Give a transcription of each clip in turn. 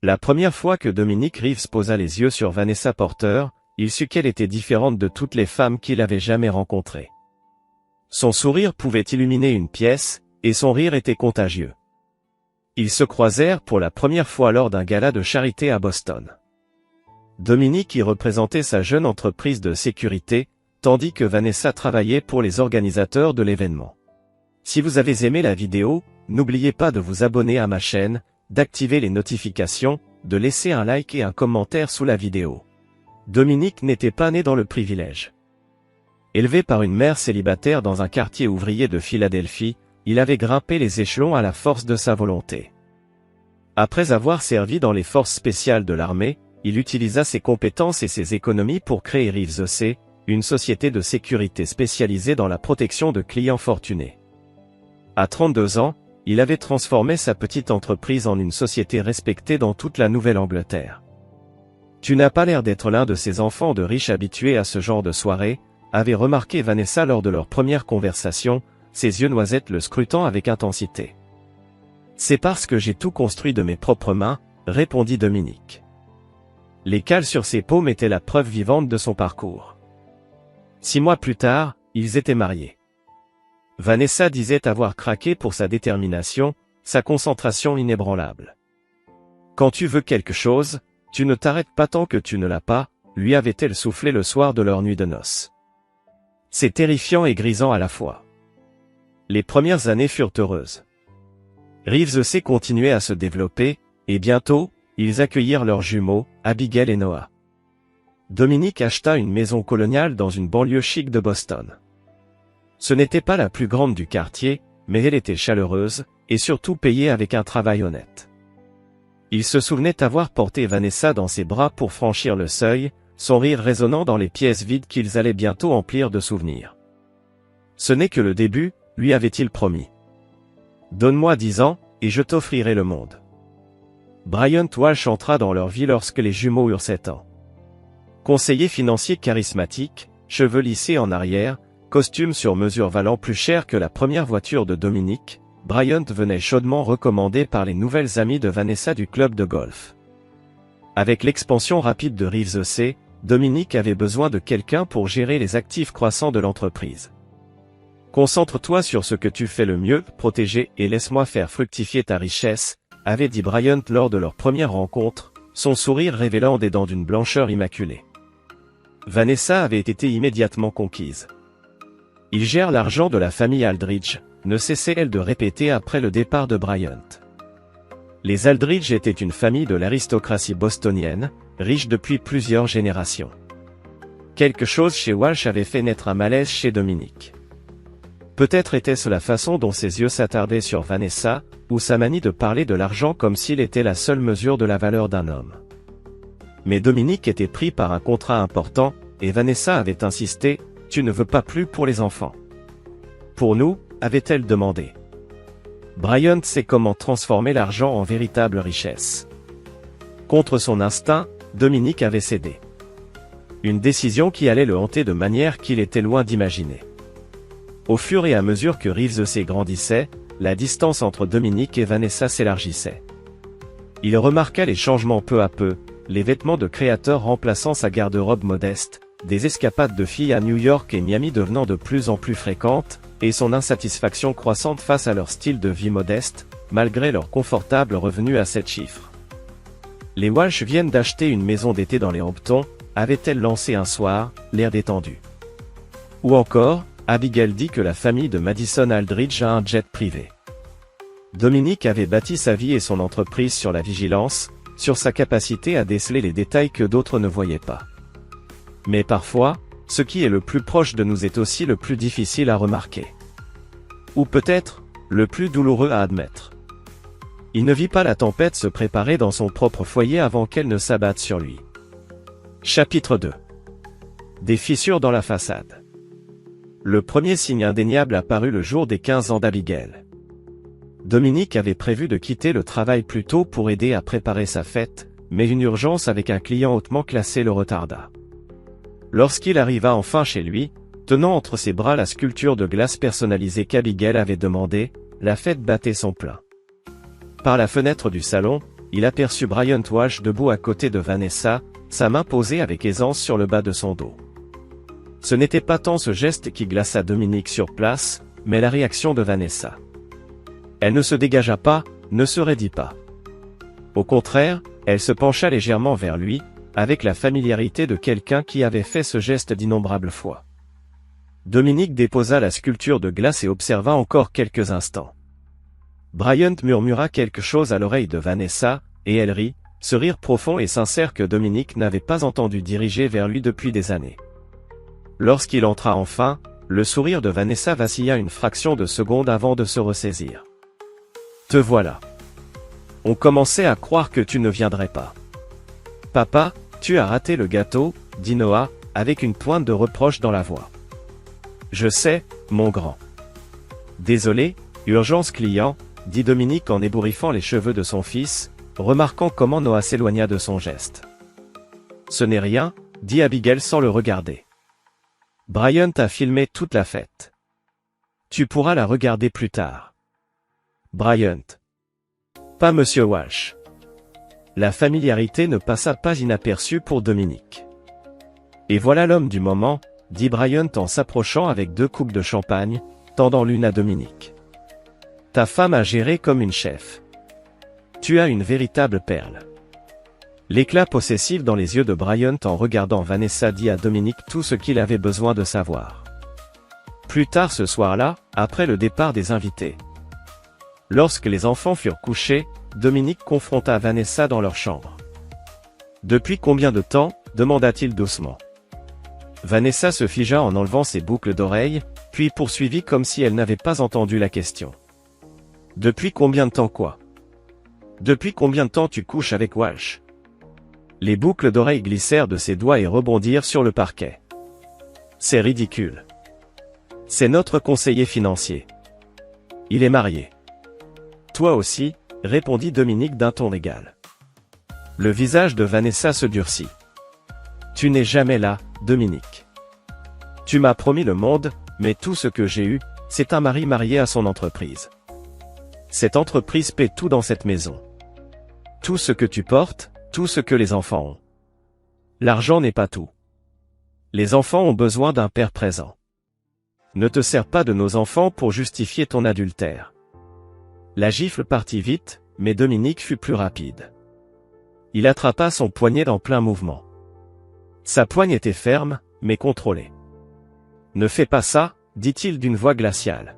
La première fois que Dominique Reeves posa les yeux sur Vanessa Porter, il sut qu'elle était différente de toutes les femmes qu'il avait jamais rencontrées. Son sourire pouvait illuminer une pièce, et son rire était contagieux. Ils se croisèrent pour la première fois lors d'un gala de charité à Boston. Dominique y représentait sa jeune entreprise de sécurité, tandis que Vanessa travaillait pour les organisateurs de l'événement. Si vous avez aimé la vidéo, n'oubliez pas de vous abonner à ma chaîne, d'activer les notifications, de laisser un like et un commentaire sous la vidéo. Dominique n'était pas né dans le privilège. Élevé par une mère célibataire dans un quartier ouvrier de Philadelphie, il avait grimpé les échelons à la force de sa volonté. Après avoir servi dans les forces spéciales de l'armée, il utilisa ses compétences et ses économies pour créer Reeves EC, une société de sécurité spécialisée dans la protection de clients fortunés. À 32 ans, il avait transformé sa petite entreprise en une société respectée dans toute la Nouvelle-Angleterre. Tu n'as pas l'air d'être l'un de ces enfants de riches habitués à ce genre de soirée, avait remarqué Vanessa lors de leur première conversation, ses yeux noisettes le scrutant avec intensité. C'est parce que j'ai tout construit de mes propres mains, répondit Dominique. Les cales sur ses paumes étaient la preuve vivante de son parcours. 6 mois plus tard, ils étaient mariés. Vanessa disait avoir craqué pour sa détermination, sa concentration inébranlable. Quand tu veux quelque chose, tu ne t'arrêtes pas tant que tu ne l'as pas, lui avait-elle soufflé le soir de leur nuit de noces. C'est terrifiant et grisant à la fois. Les premières années furent heureuses. Reeves EC continuait à se développer, et bientôt, ils accueillirent leurs jumeaux, Abigail et Noah. Dominique acheta une maison coloniale dans une banlieue chic de Boston. Ce n'était pas la plus grande du quartier, mais elle était chaleureuse, et surtout payée avec un travail honnête. Il se souvenait avoir porté Vanessa dans ses bras pour franchir le seuil, son rire résonnant dans les pièces vides qu'ils allaient bientôt emplir de souvenirs. Ce n'est que le début, lui avait-il promis. Donne-moi 10 ans, et je t'offrirai le monde. Bryant Walsh entra dans leur vie lorsque les jumeaux eurent 7 ans. Conseiller financier charismatique, cheveux lissés en arrière, costume sur mesure valant plus cher que la première voiture de Dominique, Bryant venait chaudement recommandé par les nouvelles amies de Vanessa du club de golf. Avec l'expansion rapide de Reeves EC, Dominique avait besoin de quelqu'un pour gérer les actifs croissants de l'entreprise. Concentre-toi sur ce que tu fais le mieux, protéger et laisse-moi faire fructifier ta richesse, avait dit Bryant lors de leur première rencontre, son sourire révélant des dents d'une blancheur immaculée. Vanessa avait été immédiatement conquise. Il gère l'argent de la famille Aldridge, ne cessait-elle de répéter après le départ de Bryant. Les Aldridge étaient une famille de l'aristocratie bostonienne, riche depuis plusieurs générations. Quelque chose chez Walsh avait fait naître un malaise chez Dominique. Peut-être était-ce la façon dont ses yeux s'attardaient sur Vanessa, ou sa manie de parler de l'argent comme s'il était la seule mesure de la valeur d'un homme. Mais Dominique était pris par un contrat important, et Vanessa avait insisté, « Tu ne veux pas plus pour les enfants. » « Pour nous ?» avait-elle demandé. Bryant sait comment transformer l'argent en véritable richesse. Contre son instinct, Dominique avait cédé. Une décision qui allait le hanter de manière qu'il était loin d'imaginer. Au fur et à mesure que Reeves EC grandissait, la distance entre Dominique et Vanessa s'élargissait. Il remarqua les changements peu à peu, les vêtements de créateur remplaçant sa garde-robe modeste, des escapades de filles à New York et Miami devenant de plus en plus fréquentes, et son insatisfaction croissante face à leur style de vie modeste, malgré leur confortable revenu à 7 chiffres. Les Walsh viennent d'acheter une maison d'été dans les Hamptons, avait-elle lancé un soir, l'air détendu. Ou encore, Abigail dit que la famille de Madison Aldridge a un jet privé. Dominique avait bâti sa vie et son entreprise sur la vigilance, sur sa capacité à déceler les détails que d'autres ne voyaient pas. Mais parfois, ce qui est le plus proche de nous est aussi le plus difficile à remarquer. Ou peut-être, le plus douloureux à admettre. Il ne vit pas la tempête se préparer dans son propre foyer avant qu'elle ne s'abatte sur lui. Chapitre 2. Des fissures dans la façade. Le premier signe indéniable apparut le jour des 15 ans d'Abigail. Dominique avait prévu de quitter le travail plus tôt pour aider à préparer sa fête, mais une urgence avec un client hautement classé le retarda. Lorsqu'il arriva enfin chez lui, tenant entre ses bras la sculpture de glace personnalisée qu'Abigail avait demandée, la fête battait son plein. Par la fenêtre du salon, il aperçut Bryant Walsh debout à côté de Vanessa, sa main posée avec aisance sur le bas de son dos. Ce n'était pas tant ce geste qui glaça Dominique sur place, mais la réaction de Vanessa. Elle ne se dégagea pas, ne se raidit pas. Au contraire, elle se pencha légèrement vers lui, avec la familiarité de quelqu'un qui avait fait ce geste d'innombrables fois. Dominique déposa la sculpture de glace et observa encore quelques instants. Bryant murmura quelque chose à l'oreille de Vanessa, et elle rit, ce rire profond et sincère que Dominique n'avait pas entendu diriger vers lui depuis des années. Lorsqu'il entra enfin, le sourire de Vanessa vacilla une fraction de seconde avant de se ressaisir. « Te voilà. On commençait à croire que tu ne viendrais pas. »« Papa, tu as raté le gâteau, » dit Noah, avec une pointe de reproche dans la voix. « Je sais, mon grand. »« Désolé, urgence client, » dit Dominique en ébouriffant les cheveux de son fils, remarquant comment Noah s'éloigna de son geste. « Ce n'est rien, » dit Abigail sans le regarder. « Bryant a filmé toute la fête. Tu pourras la regarder plus tard. »« Bryant. »« Pas Monsieur Walsh. » La familiarité ne passa pas inaperçue pour Dominique. « Et voilà l'homme du moment, » dit Bryant en s'approchant avec 2 coupes de champagne, tendant l'une à Dominique. « Ta femme a géré comme une chef. Tu as une véritable perle. » L'éclat possessif dans les yeux de Bryant en regardant Vanessa dit à Dominique tout ce qu'il avait besoin de savoir. Plus tard ce soir-là, après le départ des invités. Lorsque les enfants furent couchés, Dominique confronta Vanessa dans leur chambre. « Depuis combien de temps ?» demanda-t-il doucement. Vanessa se figea en enlevant ses boucles d'oreilles, puis poursuivit comme si elle n'avait pas entendu la question. « Depuis combien de temps quoi ? Depuis combien de temps tu couches avec Walsh ?» Les boucles d'oreilles glissèrent de ses doigts et rebondirent sur le parquet. « C'est ridicule. C'est notre conseiller financier. Il est marié. »« Toi aussi ?» répondit Dominique d'un ton égal. Le visage de Vanessa se durcit. « Tu n'es jamais là, Dominique. Tu m'as promis le monde, mais tout ce que j'ai eu, c'est un mari marié à son entreprise. Cette entreprise paie tout dans cette maison. Tout ce que tu portes, tout ce que les enfants ont. L'argent n'est pas tout. Les enfants ont besoin d'un père présent. Ne te sers pas de nos enfants pour justifier ton adultère. » La gifle partit vite, mais Dominique fut plus rapide. Il attrapa son poignet en plein mouvement. Sa poigne était ferme, mais contrôlée. « Ne fais pas ça, » dit-il d'une voix glaciale.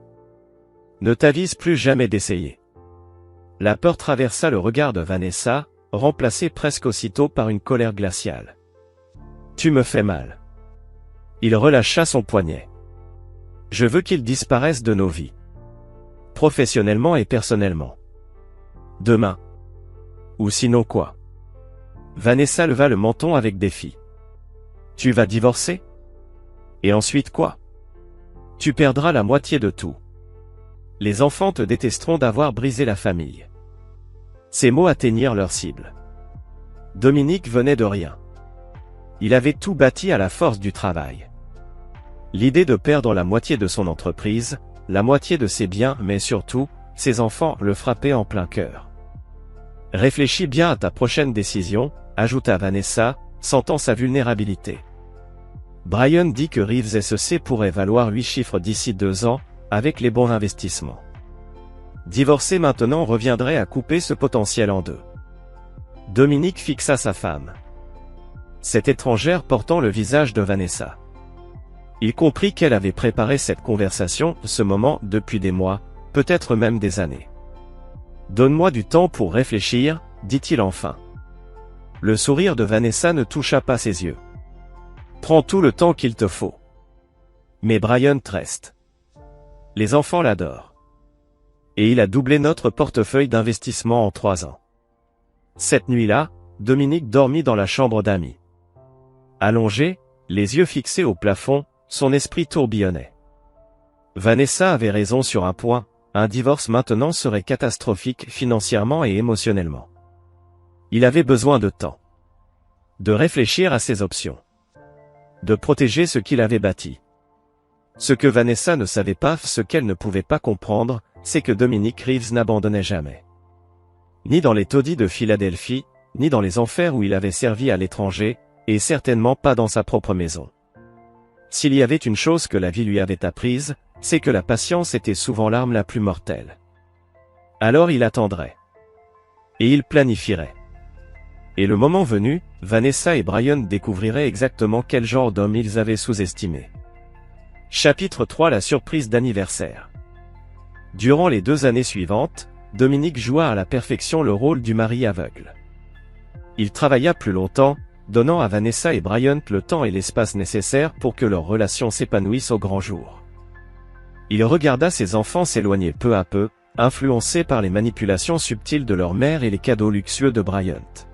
« Ne t'avise plus jamais d'essayer. » La peur traversa le regard de Vanessa, remplacée presque aussitôt par une colère glaciale. « Tu me fais mal. » Il relâcha son poignet. « Je veux qu'il disparaisse de nos vies. Professionnellement et personnellement. Demain. Ou sinon quoi ? » Vanessa leva le menton avec défi. « Tu vas divorcer ? Et ensuite quoi ? Tu perdras la moitié de tout. Les enfants te détesteront d'avoir brisé la famille. » Ces mots atteignirent leur cible. Dominique venait de rien. Il avait tout bâti à la force du travail. L'idée de perdre la moitié de son entreprise, la moitié de ses biens, mais surtout, ses enfants, le frappait en plein cœur. « Réfléchis bien à ta prochaine décision, » ajouta Vanessa, sentant sa vulnérabilité. Bryant dit que Reeves SEC pourrait valoir 8 chiffres d'ici 2 ans, avec les bons investissements. Divorcer maintenant reviendrait à couper ce potentiel en 2. Dominique fixa sa femme. Cette étrangère portant le visage de Vanessa. Il comprit qu'elle avait préparé cette conversation, ce moment, depuis des mois, peut-être même des années. « Donne-moi du temps pour réfléchir, » dit-il enfin. Le sourire de Vanessa ne toucha pas ses yeux. « Prends tout le temps qu'il te faut. Mais Bryant reste. Les enfants l'adorent. Et il a doublé notre portefeuille d'investissement en 3 ans. » Cette nuit-là, Dominique dormit dans la chambre d'amis. Allongé, les yeux fixés au plafond, son esprit tourbillonnait. Vanessa avait raison sur un point, un divorce maintenant serait catastrophique financièrement et émotionnellement. Il avait besoin de temps. De réfléchir à ses options. De protéger ce qu'il avait bâti. Ce que Vanessa ne savait pas, ce qu'elle ne pouvait pas comprendre, c'est que Dominique Reeves n'abandonnait jamais. Ni dans les taudis de Philadelphie, ni dans les enfers où il avait servi à l'étranger, et certainement pas dans sa propre maison. S'il y avait une chose que la vie lui avait apprise, c'est que la patience était souvent l'arme la plus mortelle. Alors il attendrait. Et il planifierait. Et le moment venu, Vanessa et Brian découvriraient exactement quel genre d'homme ils avaient sous-estimé. Chapitre 3 : La surprise d'anniversaire. Durant les 2 années suivantes, Dominique joua à la perfection le rôle du mari aveugle. Il travailla plus longtemps, donnant à Vanessa et Brian le temps et l'espace nécessaires pour que leur relation s'épanouisse au grand jour. Il regarda ses enfants s'éloigner peu à peu, influencés par les manipulations subtiles de leur mère et les cadeaux luxueux de Bryant.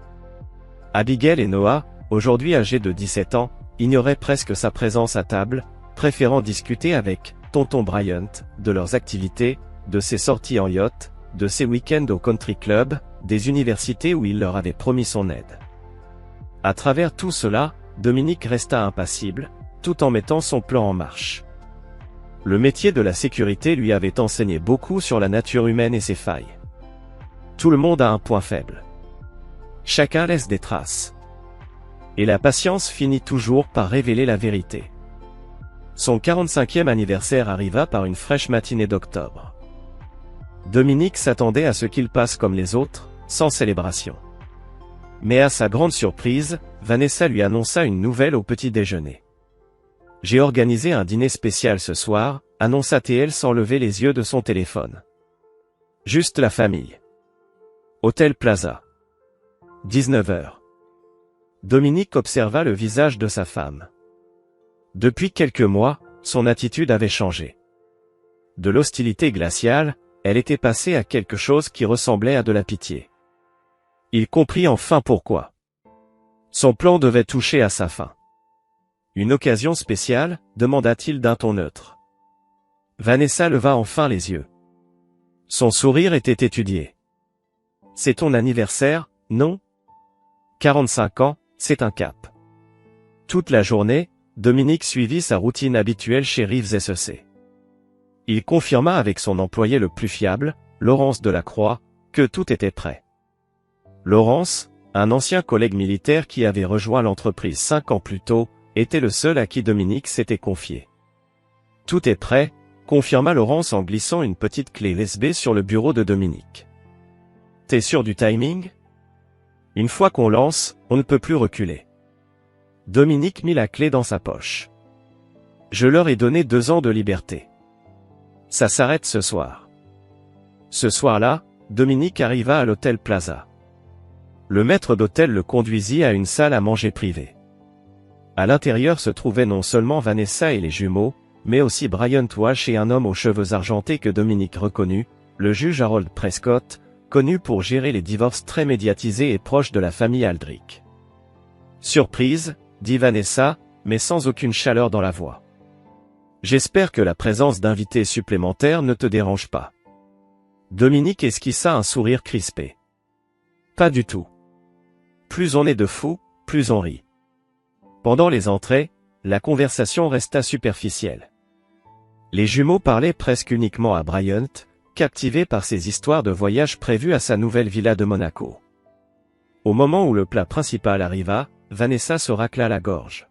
Abigail et Noah, aujourd'hui âgés de 17 ans, ignoraient presque sa présence à table, préférant discuter avec tonton Bryant de leurs activités, de ses sorties en yacht, de ses week-ends au country club, des universités où il leur avait promis son aide. À travers tout cela, Dominique resta impassible, tout en mettant son plan en marche. Le métier de la sécurité lui avait enseigné beaucoup sur la nature humaine et ses failles. Tout le monde a un point faible. Chacun laisse des traces. Et la patience finit toujours par révéler la vérité. Son 45e anniversaire arriva par une fraîche matinée d'octobre. Dominique s'attendait à ce qu'il passe comme les autres, sans célébration. Mais à sa grande surprise, Vanessa lui annonça une nouvelle au petit déjeuner. « J'ai organisé un dîner spécial ce soir », annonça-t-elle sans lever les yeux de son téléphone. « Juste la famille. Hôtel Plaza. 19h. » Dominique observa le visage de sa femme. Depuis quelques mois, son attitude avait changé. De l'hostilité glaciale, elle était passée à quelque chose qui ressemblait à de la pitié. Il comprit enfin pourquoi. Son plan devait toucher à sa fin. « Une occasion spéciale » demanda-t-il d'un ton neutre. Vanessa leva enfin les yeux. Son sourire était étudié. « C'est ton anniversaire, non ? 45 ans, c'est un cap. » Toute la journée, Dominique suivit sa routine habituelle chez Reeves SEC. Il confirma avec son employé le plus fiable, Laurence Delacroix, que tout était prêt. Laurence, un ancien collègue militaire qui avait rejoint l'entreprise 5 ans plus tôt, était le seul à qui Dominique s'était confié. « Tout est prêt », confirma Laurence en glissant une petite clé USB sur le bureau de Dominique. « T'es sûr du timing ? Une fois qu'on lance, on ne peut plus reculer. » Dominique mit la clé dans sa poche. « Je leur ai donné 2 ans de liberté. Ça s'arrête ce soir. » Ce soir-là, Dominique arriva à l'hôtel Plaza. Le maître d'hôtel le conduisit à une salle à manger privée. À l'intérieur se trouvaient non seulement Vanessa et les jumeaux, mais aussi Bryant Walsh et un homme aux cheveux argentés que Dominique reconnut, le juge Harold Prescott, connu pour gérer les divorces très médiatisés et proches de la famille Aldrich. « Surprise », dit Vanessa, mais sans aucune chaleur dans la voix. « J'espère que la présence d'invités supplémentaires ne te dérange pas. » Dominique esquissa un sourire crispé. « Pas du tout. Plus on est de fous, plus on rit. » Pendant les entrées, la conversation resta superficielle. Les jumeaux parlaient presque uniquement à Bryant, captivés par ses histoires de voyage prévues à sa nouvelle villa de Monaco. Au moment où le plat principal arriva, Vanessa se racla la gorge.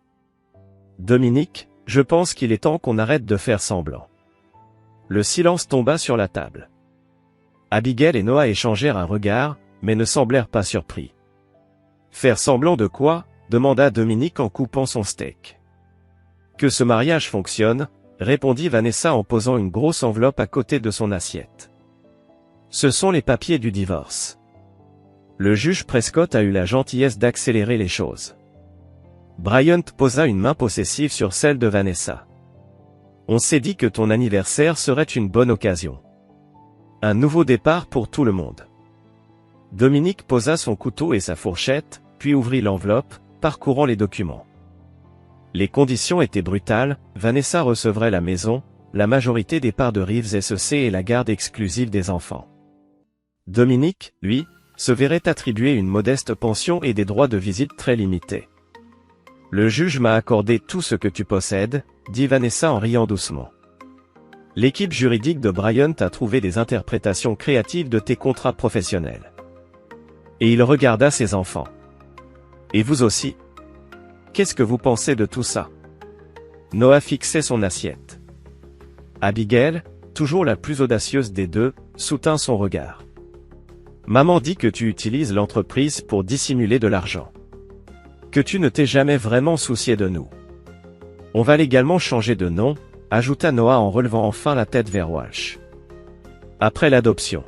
« Dominique, je pense qu'il est temps qu'on arrête de faire semblant. » Le silence tomba sur la table. Abigail et Noah échangèrent un regard, mais ne semblèrent pas surpris. « Faire semblant de quoi ?» demanda Dominique en coupant son steak. « Que ce mariage fonctionne, » répondit Vanessa en posant une grosse enveloppe à côté de son assiette. « Ce sont les papiers du divorce. » Le juge Prescott a eu la gentillesse d'accélérer les choses. Bryant posa une main possessive sur celle de Vanessa. « On s'est dit que ton anniversaire serait une bonne occasion. Un nouveau départ pour tout le monde. » Dominique posa son couteau et sa fourchette, puis ouvrit l'enveloppe, parcourant les documents. Les conditions étaient brutales, Vanessa recevrait la maison, la majorité des parts de Reeves SEC et la garde exclusive des enfants. Dominique, lui, se verrait attribuer une modeste pension et des droits de visite très limités. « Le juge m'a accordé tout ce que tu possèdes, » dit Vanessa en riant doucement. L'équipe juridique de Bryant a trouvé des interprétations créatives de tes contrats professionnels. Et il regarda ses enfants. Et vous aussi? Qu'est-ce que vous pensez de tout ça? Noah fixait son assiette. Abigail, toujours la plus audacieuse des deux, soutint son regard. Maman dit que tu utilises l'entreprise pour dissimuler de l'argent. Que tu ne t'es jamais vraiment soucié de nous. On va légalement changer de nom, ajouta Noah en relevant enfin la tête vers Walsh. Après l'adoption.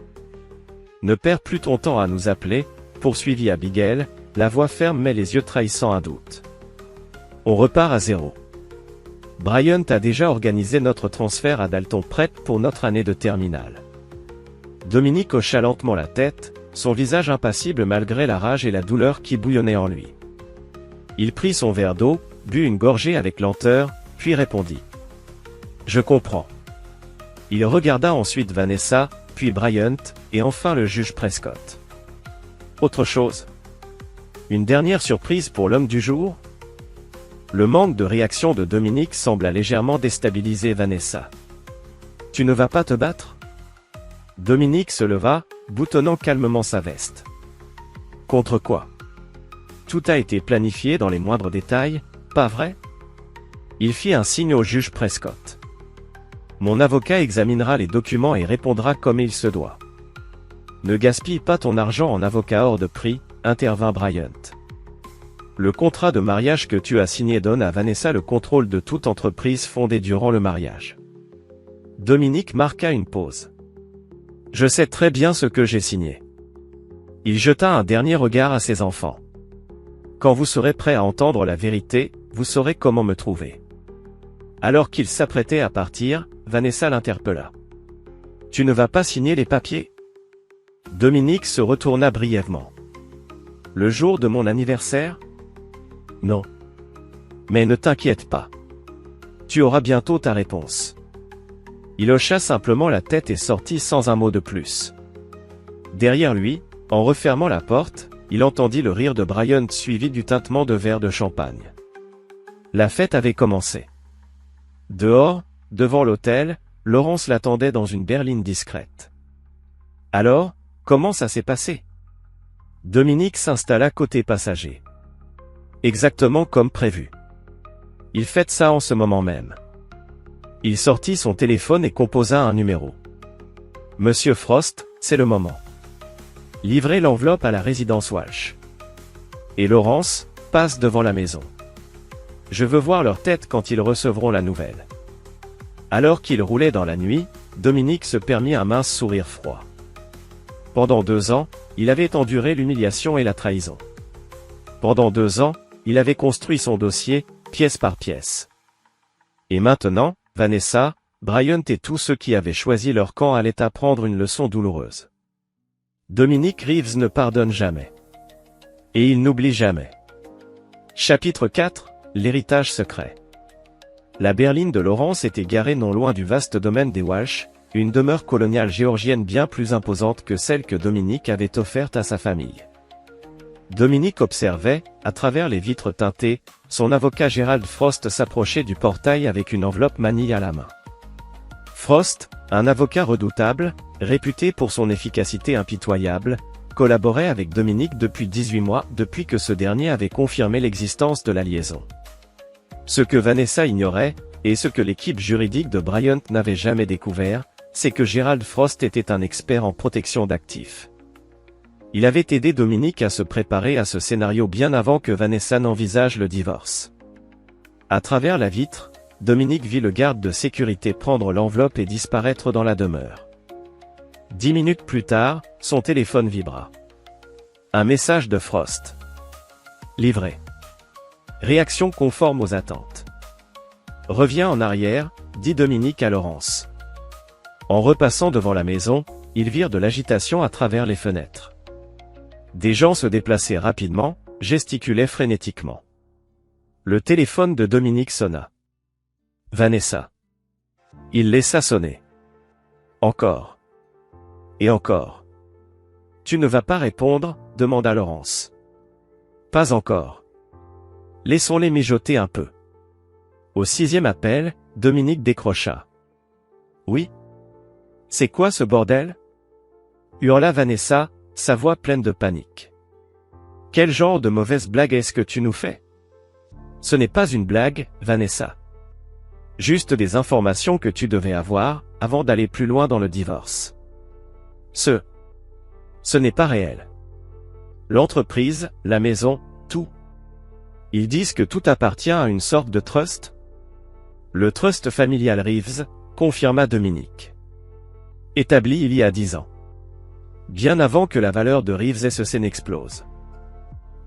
Ne perds plus ton temps à nous appeler, poursuivit Abigail, la voix ferme mais les yeux trahissant un doute. On repart à zéro. Bryant a déjà organisé notre transfert à Dalton Prep pour notre année de terminale. Dominique hocha lentement la tête, son visage impassible malgré la rage et la douleur qui bouillonnaient en lui. Il prit son verre d'eau, but une gorgée avec lenteur, puis répondit. Je comprends. Il regarda ensuite Vanessa, puis Bryant, et enfin le juge Prescott. Autre chose? Une dernière surprise pour l'homme du jour? Le manque de réaction de Dominique sembla légèrement déstabiliser Vanessa. Tu ne vas pas te battre? Dominique se leva, boutonnant calmement sa veste. Contre quoi? Tout a été planifié dans les moindres détails, pas vrai? Il fit un signe au juge Prescott. Mon avocat examinera les documents et répondra comme il se doit. Ne gaspille pas ton argent en avocat hors de prix, intervint Bryant. Le contrat de mariage que tu as signé donne à Vanessa le contrôle de toute entreprise fondée durant le mariage. Dominique marqua une pause. Je sais très bien ce que j'ai signé. Il jeta un dernier regard à ses enfants. Quand vous serez prêts à entendre la vérité, vous saurez comment me trouver. Alors qu'il s'apprêtait à partir, Vanessa l'interpella. Tu ne vas pas signer les papiers? Dominique se retourna brièvement. Le jour de mon anniversaire? Non. Mais ne t'inquiète pas. Tu auras bientôt ta réponse. Il hocha simplement la tête et sortit sans un mot de plus. Derrière lui, en refermant la porte, il entendit le rire de Bryant suivi du tintement de verres de champagne. La fête avait commencé. Dehors, devant l'hôtel, Laurence l'attendait dans une berline discrète. Alors, comment ça s'est passé? Dominique s'installa côté passager. Exactement comme prévu. Il fête ça en ce moment même. Il sortit son téléphone et composa un numéro. Monsieur Frost, c'est le moment. Livrez l'enveloppe à la résidence Walsh. Et Laurence, passe devant la maison. Je veux voir leur tête quand ils recevront la nouvelle. Alors qu'il roulait dans la nuit, Dominique se permit un mince sourire froid. Pendant 2 ans, il avait enduré l'humiliation et la trahison. Pendant 2 ans, il avait construit son dossier, pièce par pièce. Et maintenant, Vanessa, Bryant et tous ceux qui avaient choisi leur camp allaient apprendre une leçon douloureuse. Dominique Reeves ne pardonne jamais. Et il n'oublie jamais. Chapitre 4, l'héritage secret. La berline de Laurence était garée non loin du vaste domaine des Walsh, une demeure coloniale géorgienne bien plus imposante que celle que Dominique avait offerte à sa famille. Dominique observait, à travers les vitres teintées, son avocat Gerald Frost s'approcher du portail avec une enveloppe manille à la main. Frost, un avocat redoutable, réputé pour son efficacité impitoyable, collaborait avec Dominique depuis 18 mois depuis que ce dernier avait confirmé l'existence de la liaison. Ce que Vanessa ignorait, et ce que l'équipe juridique de Bryant n'avait jamais découvert, c'est que Gerald Frost était un expert en protection d'actifs. Il avait aidé Dominique à se préparer à ce scénario bien avant que Vanessa n'envisage le divorce. À travers la vitre, Dominique vit le garde de sécurité prendre l'enveloppe et disparaître dans la demeure. 10 minutes plus tard, son téléphone vibra. Un message de Frost. Livré. Réaction conforme aux attentes. Reviens en arrière, dit Dominique à Laurence. En repassant devant la maison, ils virent de l'agitation à travers les fenêtres. Des gens se déplaçaient rapidement, gesticulaient frénétiquement. Le téléphone de Dominique sonna. Vanessa. Il laissa sonner. Encore. Et encore. Tu ne vas pas répondre, demanda Laurence. Pas encore. Laissons-les mijoter un peu. Au 6e appel, Dominique décrocha. Oui? C'est quoi ce bordel? Hurla Vanessa, sa voix pleine de panique. Quel genre de mauvaise blague est-ce que tu nous fais? Ce n'est pas une blague, Vanessa. Juste des informations que tu devais avoir, avant d'aller plus loin dans le divorce. Ce n'est pas réel. L'entreprise, la maison, tout. Ils disent que tout appartient à une sorte de trust? Le trust familial Reeves, confirma Dominique. Établi il y a 10 ans. Bien avant que la valeur de Reeves SEC n'explose.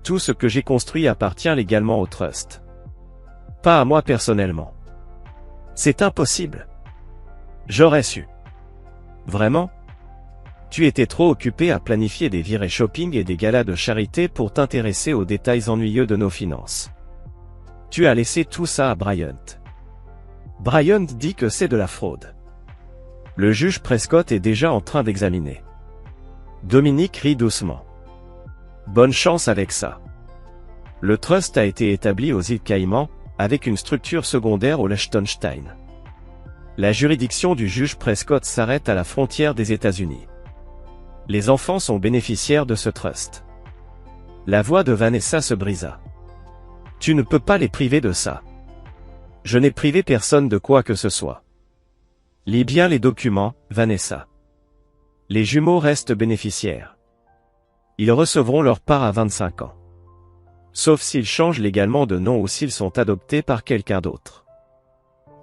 Tout ce que j'ai construit appartient légalement au trust. Pas à moi personnellement. C'est impossible. J'aurais su. Vraiment? Tu étais trop occupé à planifier des virées shopping et des galas de charité pour t'intéresser aux détails ennuyeux de nos finances. Tu as laissé tout ça à Bryant. Bryant dit que c'est de la fraude. Le juge Prescott est déjà en train d'examiner. Dominique rit doucement. Bonne chance avec ça. Le trust a été établi aux îles Caïmans, avec une structure secondaire au Liechtenstein. La juridiction du juge Prescott s'arrête à la frontière des États-Unis. Les enfants sont bénéficiaires de ce trust. La voix de Vanessa se brisa. Tu ne peux pas les priver de ça. Je n'ai privé personne de quoi que ce soit. Lis bien les documents, Vanessa. Les jumeaux restent bénéficiaires. Ils recevront leur part à 25 ans. Sauf s'ils changent légalement de nom ou s'ils sont adoptés par quelqu'un d'autre.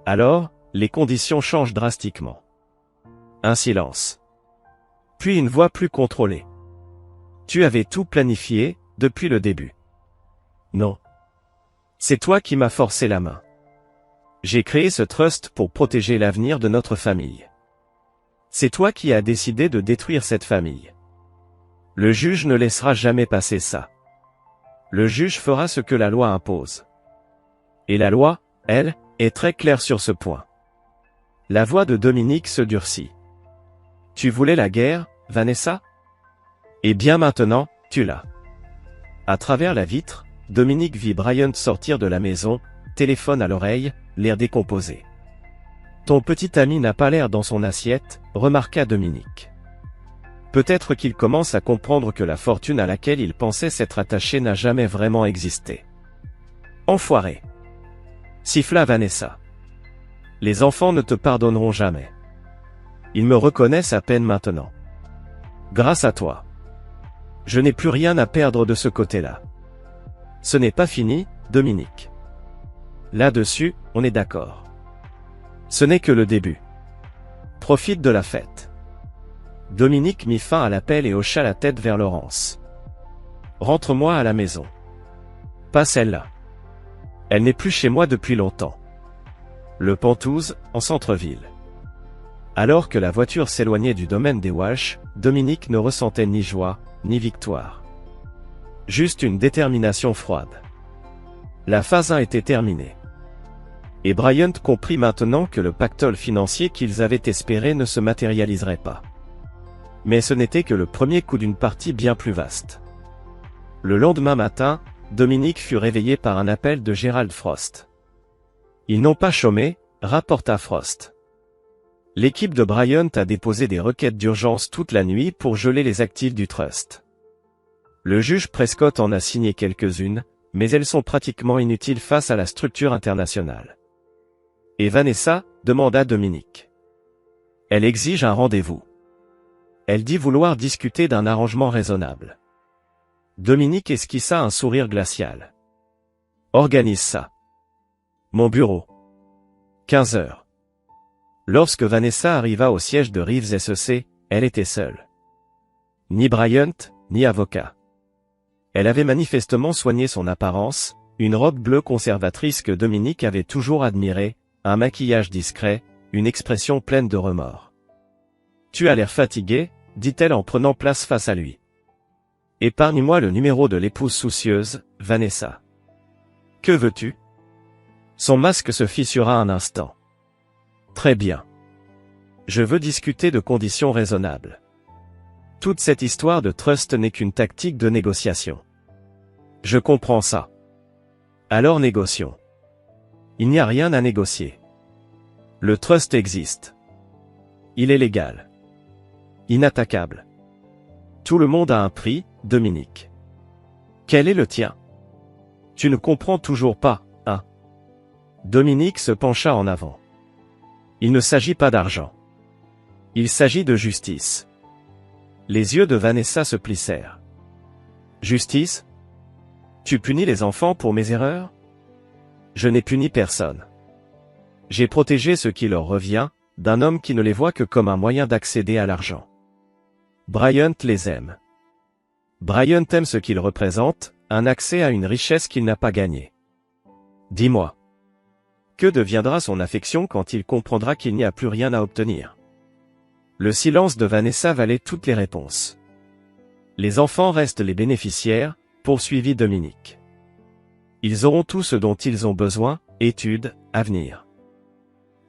Alors, les conditions changent drastiquement. Un silence. Puis une voix plus contrôlée. Tu avais tout planifié, depuis le début. Non. C'est toi qui m'as forcé la main. J'ai créé ce trust pour protéger l'avenir de notre famille. C'est toi qui as décidé de détruire cette famille. Le juge ne laissera jamais passer ça. Le juge fera ce que la loi impose. Et la loi, elle, est très claire sur ce point. La voix de Dominique se durcit. Tu voulais la guerre, Vanessa? Eh bien maintenant, tu l'as. À travers la vitre, Dominique vit Bryant sortir de la maison, téléphone à l'oreille, l'air décomposé. Ton petit ami n'a pas l'air dans son assiette, remarqua Dominique. Peut-être qu'il commence à comprendre que la fortune à laquelle il pensait s'être attaché n'a jamais vraiment existé. Enfoiré. Siffla Vanessa. Les enfants ne te pardonneront jamais. Ils me reconnaissent à peine maintenant. Grâce à toi. Je n'ai plus rien à perdre de ce côté-là. Ce n'est pas fini, Dominique. Là-dessus, on est d'accord. Ce n'est que le début. Profite de la fête. Dominique mit fin à l'appel et hocha la tête vers Laurence. Rentre-moi à la maison. Pas celle-là. Elle n'est plus chez moi depuis longtemps. Le Penthouse, en centre-ville. Alors que la voiture s'éloignait du domaine des Walsh, Dominique ne ressentait ni joie, ni victoire. Juste une détermination froide. La phase 1 était terminée. Et Bryant comprit maintenant que le pactole financier qu'ils avaient espéré ne se matérialiserait pas. Mais ce n'était que le premier coup d'une partie bien plus vaste. Le lendemain matin, Dominique fut réveillé par un appel de Gerald Frost. Ils n'ont pas chômé, rapporta Frost. L'équipe de Bryant a déposé des requêtes d'urgence toute la nuit pour geler les actifs du trust. Le juge Prescott en a signé quelques-unes, mais elles sont pratiquement inutiles face à la structure internationale. Et Vanessa, demanda Dominique. Elle exige un rendez-vous. Elle dit vouloir discuter d'un arrangement raisonnable. Dominique esquissa un sourire glacial. Organise ça. Mon bureau. 15 heures. Lorsque Vanessa arriva au siège de Reeves SEC, elle était seule. Ni Bryant, ni avocat. Elle avait manifestement soigné son apparence, une robe bleue conservatrice que Dominique avait toujours admirée, un maquillage discret, une expression pleine de remords. Tu as l'air fatigué, dit-elle en prenant place face à lui. Épargne-moi le numéro de l'épouse soucieuse, Vanessa. Que veux-tu? Son masque se fissura un instant. Très bien. Je veux discuter de conditions raisonnables. Toute cette histoire de trust n'est qu'une tactique de négociation. Je comprends ça. Alors négocions. Il n'y a rien à négocier. Le trust existe. Il est légal. Inattaquable. Tout le monde a un prix, Dominique. Quel est le tien? Tu ne comprends toujours pas, hein? Dominique se pencha en avant. Il ne s'agit pas d'argent. Il s'agit de justice. Les yeux de Vanessa se plissèrent. Justice? Tu punis les enfants pour mes erreurs? Je n'ai puni personne. J'ai protégé ce qui leur revient, d'un homme qui ne les voit que comme un moyen d'accéder à l'argent. Bryant les aime. Bryant aime ce qu'il représente, un accès à une richesse qu'il n'a pas gagnée. Dis-moi. Que deviendra son affection quand il comprendra qu'il n'y a plus rien à obtenir? Le silence de Vanessa valait toutes les réponses. Les enfants restent les bénéficiaires, poursuivit Dominique. Ils auront tout ce dont ils ont besoin, études, avenir.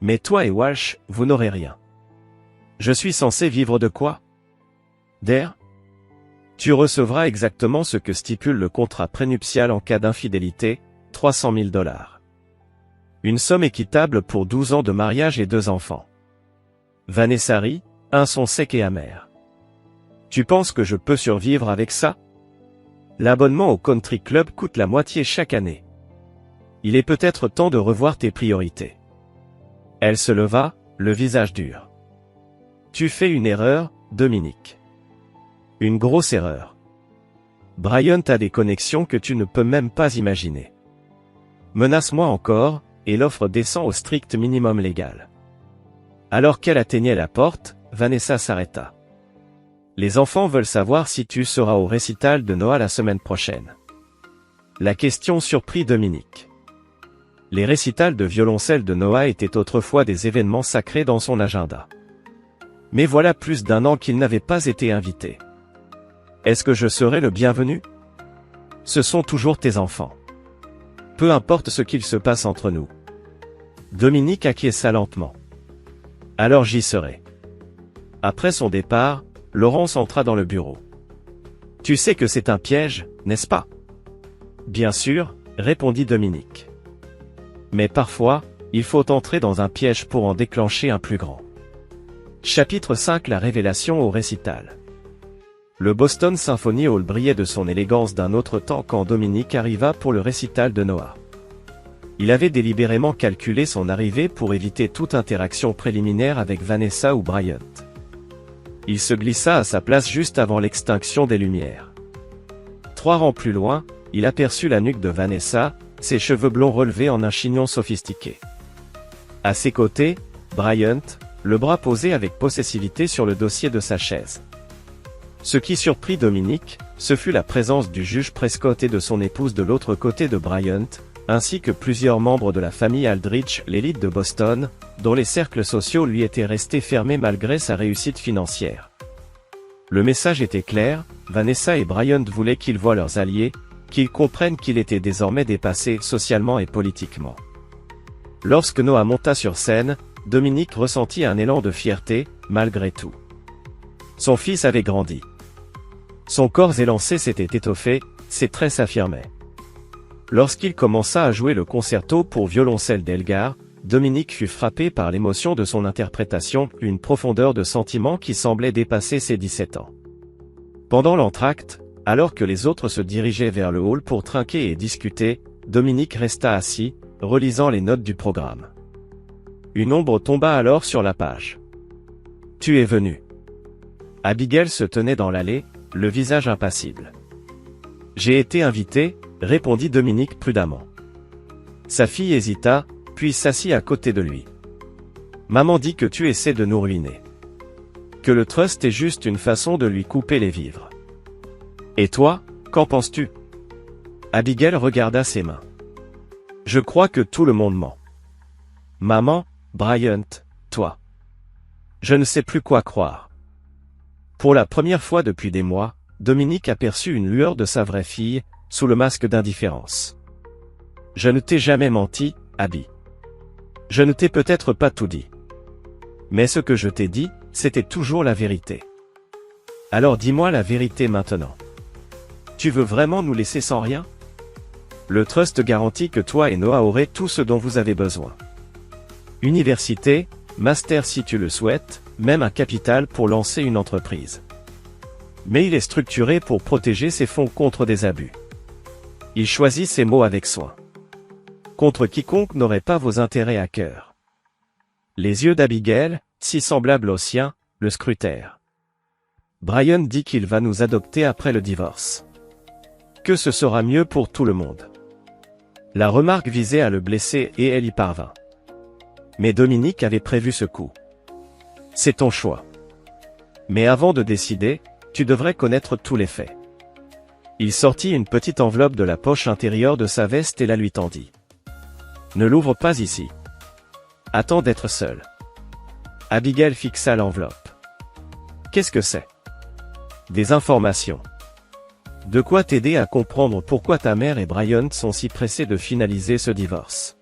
Mais toi et Walsh, vous n'aurez rien. Je suis censé vivre de quoi? D'air? Tu recevras exactement ce que stipule le contrat prénuptial en cas d'infidélité, 300 000 $. Une somme équitable pour 12 ans de mariage et 2 enfants. Vanessa rit, un son sec et amer. Tu penses que je peux survivre avec ça? L'abonnement au country club coûte la moitié chaque année. Il est peut-être temps de revoir tes priorités. Elle se leva, le visage dur. Tu fais une erreur, Dominique. Une grosse erreur. Bryant a des connexions que tu ne peux même pas imaginer. Menace-moi encore, et l'offre descend au strict minimum légal. Alors qu'elle atteignait la porte, Vanessa s'arrêta. Les enfants veulent savoir si tu seras au récital de Noah la semaine prochaine. La question surprit Dominique. Les récitals de violoncelle de Noah étaient autrefois des événements sacrés dans son agenda. Mais voilà plus d'1 an qu'il n'avait pas été invité. Est-ce que je serai le bienvenu? Ce sont toujours tes enfants. Peu importe ce qu'il se passe entre nous. Dominique acquiesça lentement. Alors j'y serai. Après son départ, Laurence entra dans le bureau. Tu sais que c'est un piège, n'est-ce pas? Bien sûr, répondit Dominique. Mais parfois, il faut entrer dans un piège pour en déclencher un plus grand. Chapitre 5 La révélation au récital. Le Boston Symphony Hall brillait de son élégance d'un autre temps quand Dominique arriva pour le récital de Noah. Il avait délibérément calculé son arrivée pour éviter toute interaction préliminaire avec Vanessa ou Bryant. Il se glissa à sa place juste avant l'extinction des lumières. 3 rangs plus loin, il aperçut la nuque de Vanessa, ses cheveux blonds relevés en un chignon sophistiqué. À ses côtés, Bryant, le bras posé avec possessivité sur le dossier de sa chaise. Ce qui surprit Dominique, ce fut la présence du juge Prescott et de son épouse de l'autre côté de Bryant, ainsi que plusieurs membres de la famille Aldrich, l'élite de Boston, dont les cercles sociaux lui étaient restés fermés malgré sa réussite financière. Le message était clair, Vanessa et Bryant voulaient qu'ils voient leurs alliés, qu'ils comprennent qu'il était désormais dépassé socialement et politiquement. Lorsque Noah monta sur scène, Dominique ressentit un élan de fierté, malgré tout. Son fils avait grandi. Son corps élancé s'était étoffé, ses traits s'affirmaient. Lorsqu'il commença à jouer le concerto pour violoncelle d'Elgar, Dominique fut frappé par l'émotion de son interprétation, une profondeur de sentiment qui semblait dépasser ses 17 ans. Pendant l'entracte, alors que les autres se dirigeaient vers le hall pour trinquer et discuter, Dominique resta assis, relisant les notes du programme. Une ombre tomba alors sur la page. « Tu es venu. » Abigail se tenait dans l'allée, le visage impassible. « J'ai été invité, » répondit Dominique prudemment. Sa fille hésita, puis s'assit à côté de lui. « Maman dit que tu essaies de nous ruiner. Que le trust est juste une façon de lui couper les vivres. Et toi, qu'en penses-tu » Abigail regarda ses mains. « Je crois que tout le monde ment. Maman, Bryant, toi. Je ne sais plus quoi croire. » Pour la première fois depuis des mois, Dominique aperçut une lueur de sa vraie fille, sous le masque d'indifférence. « Je ne t'ai jamais menti, Abby. Je ne t'ai peut-être pas tout dit. Mais ce que je t'ai dit, c'était toujours la vérité. Alors dis-moi la vérité maintenant. Tu veux vraiment nous laisser sans rien? Le trust garantit que toi et Noah aurez tout ce dont vous avez besoin. Université, master si tu le souhaites, même un capital pour lancer une entreprise. Mais il est structuré pour protéger ses fonds contre des abus. Il choisit ses mots avec soin. Contre quiconque n'aurait pas vos intérêts à cœur. Les yeux d'Abigail, si semblables aux siens, le scrutèrent. Brian dit qu'il va nous adopter après le divorce. Que ce sera mieux pour tout le monde. La remarque visait à le blesser et elle y parvint. Mais Dominique avait prévu ce coup. C'est ton choix. Mais avant de décider, tu devrais connaître tous les faits. Il sortit une petite enveloppe de la poche intérieure de sa veste et la lui tendit. Ne l'ouvre pas ici. Attends d'être seul. Abigail fixa l'enveloppe. Qu'est-ce que c'est? Des informations. De quoi t'aider à comprendre pourquoi ta mère et Brian sont si pressés de finaliser ce divorce.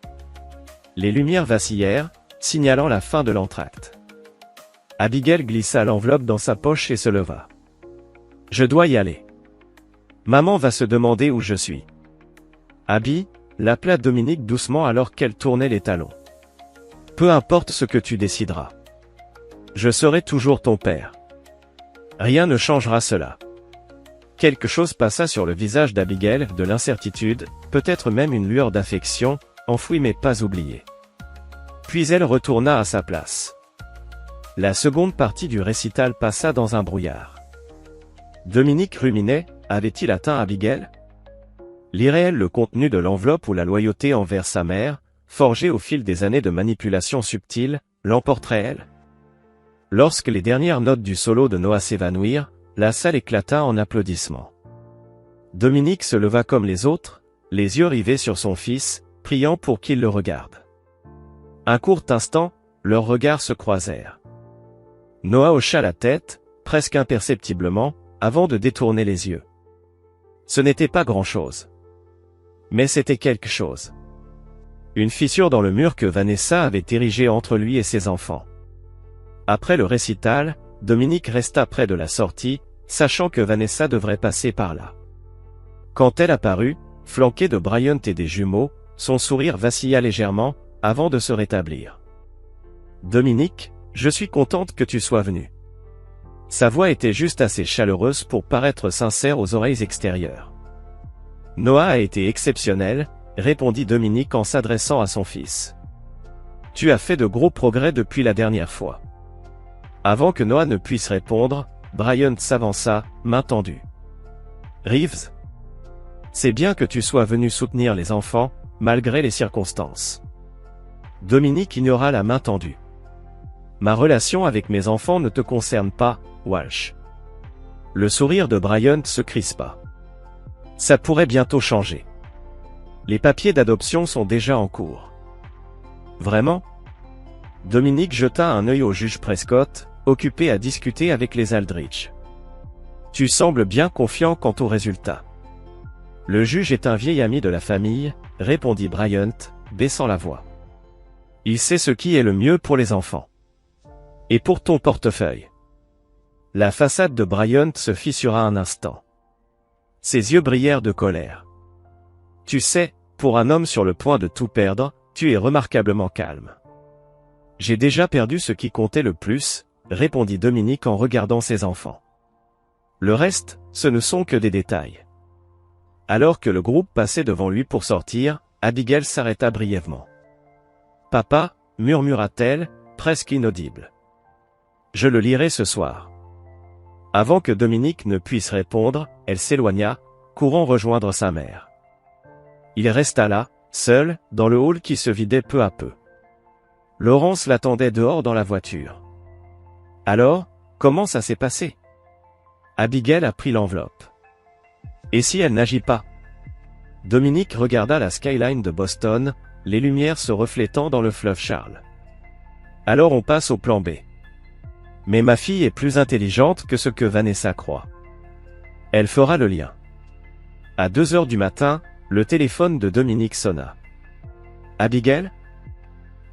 Les lumières vacillèrent, signalant la fin de l'entracte. Abigail glissa l'enveloppe dans sa poche et se leva. Je dois y aller. Maman va se demander où je suis. Abby, l'appela Dominique doucement alors qu'elle tournait les talons. Peu importe ce que tu décideras. Je serai toujours ton père. Rien ne changera cela. Quelque chose passa sur le visage d'Abigail, de l'incertitude, peut-être même une lueur d'affection, enfouie mais pas oubliée. Puis elle retourna à sa place. La seconde partie du récital passa dans un brouillard. Dominique ruminait, avait-il atteint Abigail? Lirait-elle le contenu de l'enveloppe ou la loyauté envers sa mère, forgée au fil des années de manipulation subtile, l'emporterait-elle? Lorsque les dernières notes du solo de Noah s'évanouirent, la salle éclata en applaudissements. Dominique se leva comme les autres, les yeux rivés sur son fils, priant pour qu'il le regarde. Un court instant, leurs regards se croisèrent. Noah hocha la tête, presque imperceptiblement, avant de détourner les yeux. Ce n'était pas grand-chose. Mais c'était quelque chose. Une fissure dans le mur que Vanessa avait érigée entre lui et ses enfants. Après le récital, Dominique resta près de la sortie, sachant que Vanessa devrait passer par là. Quand elle apparut, flanquée de Brian et des jumeaux, son sourire vacilla légèrement, avant de se rétablir. Dominique, je suis contente que tu sois venu. Sa voix était juste assez chaleureuse pour paraître sincère aux oreilles extérieures. Noah a été exceptionnel, répondit Dominique en s'adressant à son fils. Tu as fait de gros progrès depuis la dernière fois. Avant que Noah ne puisse répondre, Brian s'avança, main tendue. Reeves? C'est bien que tu sois venu soutenir les enfants, malgré les circonstances. Dominique ignora la main tendue. Ma relation avec mes enfants ne te concerne pas, Walsh. Le sourire de Brian se crispa. Ça pourrait bientôt changer. Les papiers d'adoption sont déjà en cours. Vraiment? Dominique jeta un œil au juge Prescott, occupé à discuter avec les Aldrich. Tu sembles bien confiant quant au résultat. Le juge est un vieil ami de la famille, répondit Bryant, baissant la voix. Il sait ce qui est le mieux pour les enfants. Et pour ton portefeuille. La façade de Bryant se fissura un instant. Ses yeux brillèrent de colère. Tu sais, pour un homme sur le point de tout perdre, tu es remarquablement calme. J'ai déjà perdu ce qui comptait le plus, répondit Dominique en regardant ses enfants. Le reste, ce ne sont que des détails. Alors que le groupe passait devant lui pour sortir, Abigail s'arrêta brièvement. Papa, murmura-t-elle, presque inaudible. Je le lirai ce soir. Avant que Dominique ne puisse répondre, elle s'éloigna, courant rejoindre sa mère. Il resta là, seul, dans le hall qui se vidait peu à peu. Laurence l'attendait dehors dans la voiture. Alors, comment ça s'est passé? Abigail a pris l'enveloppe. Et si elle n'agit pas? Dominique regarda la skyline de Boston, les lumières se reflétant dans le fleuve Charles. Alors on passe au plan B. Mais ma fille est plus intelligente que ce que Vanessa croit. Elle fera le lien. À 2 heures du matin, le téléphone de Dominique sonna. Abigail?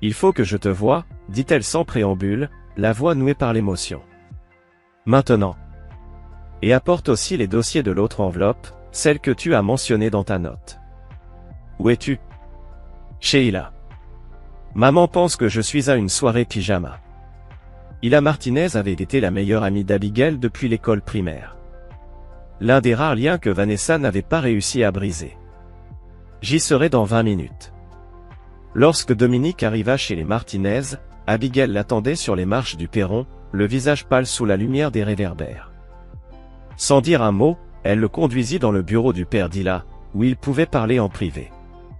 Il faut que je te voie, dit-elle sans préambule, la voix nouée par l'émotion. Maintenant. Et apporte aussi les dossiers de l'autre enveloppe, celle que tu as mentionnée dans ta note. Où es-tu? Sheila. Maman pense que je suis à une soirée pyjama. Ila Martinez avait été la meilleure amie d'Abigail depuis l'école primaire. L'un des rares liens que Vanessa n'avait pas réussi à briser. J'y serai dans 20 minutes. Lorsque Dominique arriva chez les Martinez, Abigail l'attendait sur les marches du perron, le visage pâle sous la lumière des réverbères. Sans dire un mot, elle le conduisit dans le bureau du père Dilla, où il pouvait parler en privé.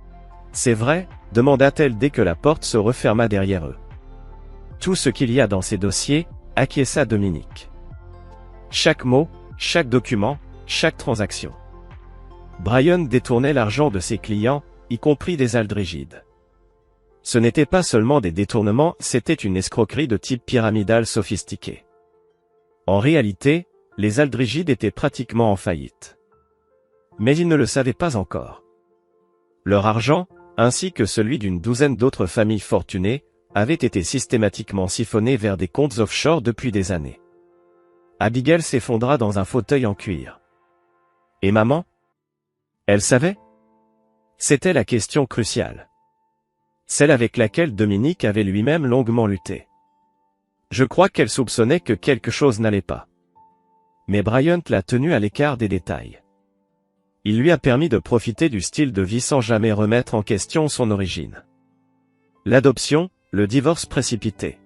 « C'est vrai ?» demanda-t-elle dès que la porte se referma derrière eux. « Tout ce qu'il y a dans ces dossiers ?» acquiesça Dominique. Chaque mot, chaque document, chaque transaction. Brian détournait l'argent de ses clients, y compris des Aldrigides. Ce n'était pas seulement des détournements, c'était une escroquerie de type pyramidal sophistiqué. En réalité, les Aldrigides étaient pratiquement en faillite. Mais ils ne le savaient pas encore. Leur argent, ainsi que celui d'une douzaine d'autres familles fortunées, avait été systématiquement siphonné vers des comptes offshore depuis des années. Abigail s'effondra dans un fauteuil en cuir. Et maman? Elle savait? C'était la question cruciale. Celle avec laquelle Dominique avait lui-même longuement lutté. Je crois qu'elle soupçonnait que quelque chose n'allait pas. Mais Bryant l'a tenue à l'écart des détails. Il lui a permis de profiter du style de vie sans jamais remettre en question son origine. L'adoption, le divorce précipité.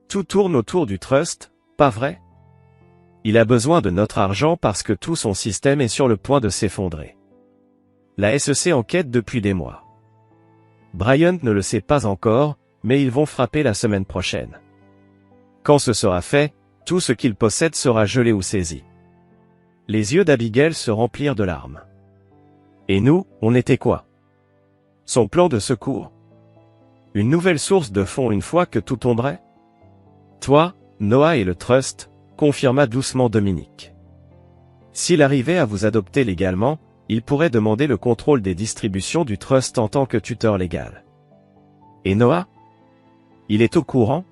Tout tourne autour du trust, pas vrai? Il a besoin de notre argent parce que tout son système est sur le point de s'effondrer. La SEC enquête depuis des mois. Bryant ne le sait pas encore, mais ils vont frapper la semaine prochaine. Quand ce sera fait, tout ce qu'il possède sera gelé ou saisi. Les yeux d'Abigail se remplirent de larmes. Et nous, on était quoi? Son plan de secours? Une nouvelle source de fonds une fois que tout tomberait? Toi, Noah et le trust, confirma doucement Dominique. S'il arrivait à vous adopter légalement, il pourrait demander le contrôle des distributions du trust en tant que tuteur légal. Et Noah? Il est au courant?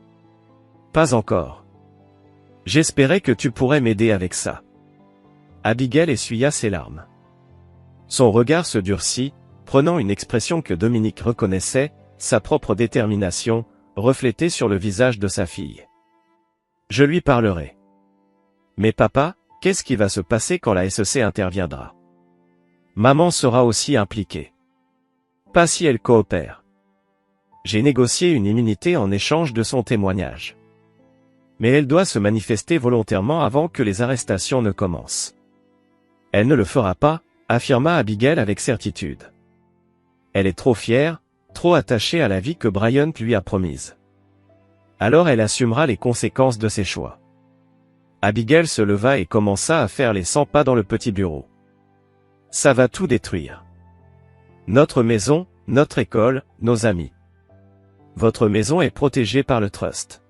Pas encore. J'espérais que tu pourrais m'aider avec ça. Abigail essuya ses larmes. Son regard se durcit, prenant une expression que Dominique reconnaissait, sa propre détermination, reflétée sur le visage de sa fille. Je lui parlerai. Mais papa, qu'est-ce qui va se passer quand la SEC interviendra? Maman sera aussi impliquée. Pas si elle coopère. J'ai négocié une immunité en échange de son témoignage. Mais elle doit se manifester volontairement avant que les arrestations ne commencent. Elle ne le fera pas, affirma Abigail avec certitude. Elle est trop fière, trop attachée à la vie que Bryant lui a promise. Alors elle assumera les conséquences de ses choix. Abigail se leva et commença à faire les 100 pas dans le petit bureau. Ça va tout détruire. Notre maison, notre école, nos amis. Votre maison est protégée par le trust.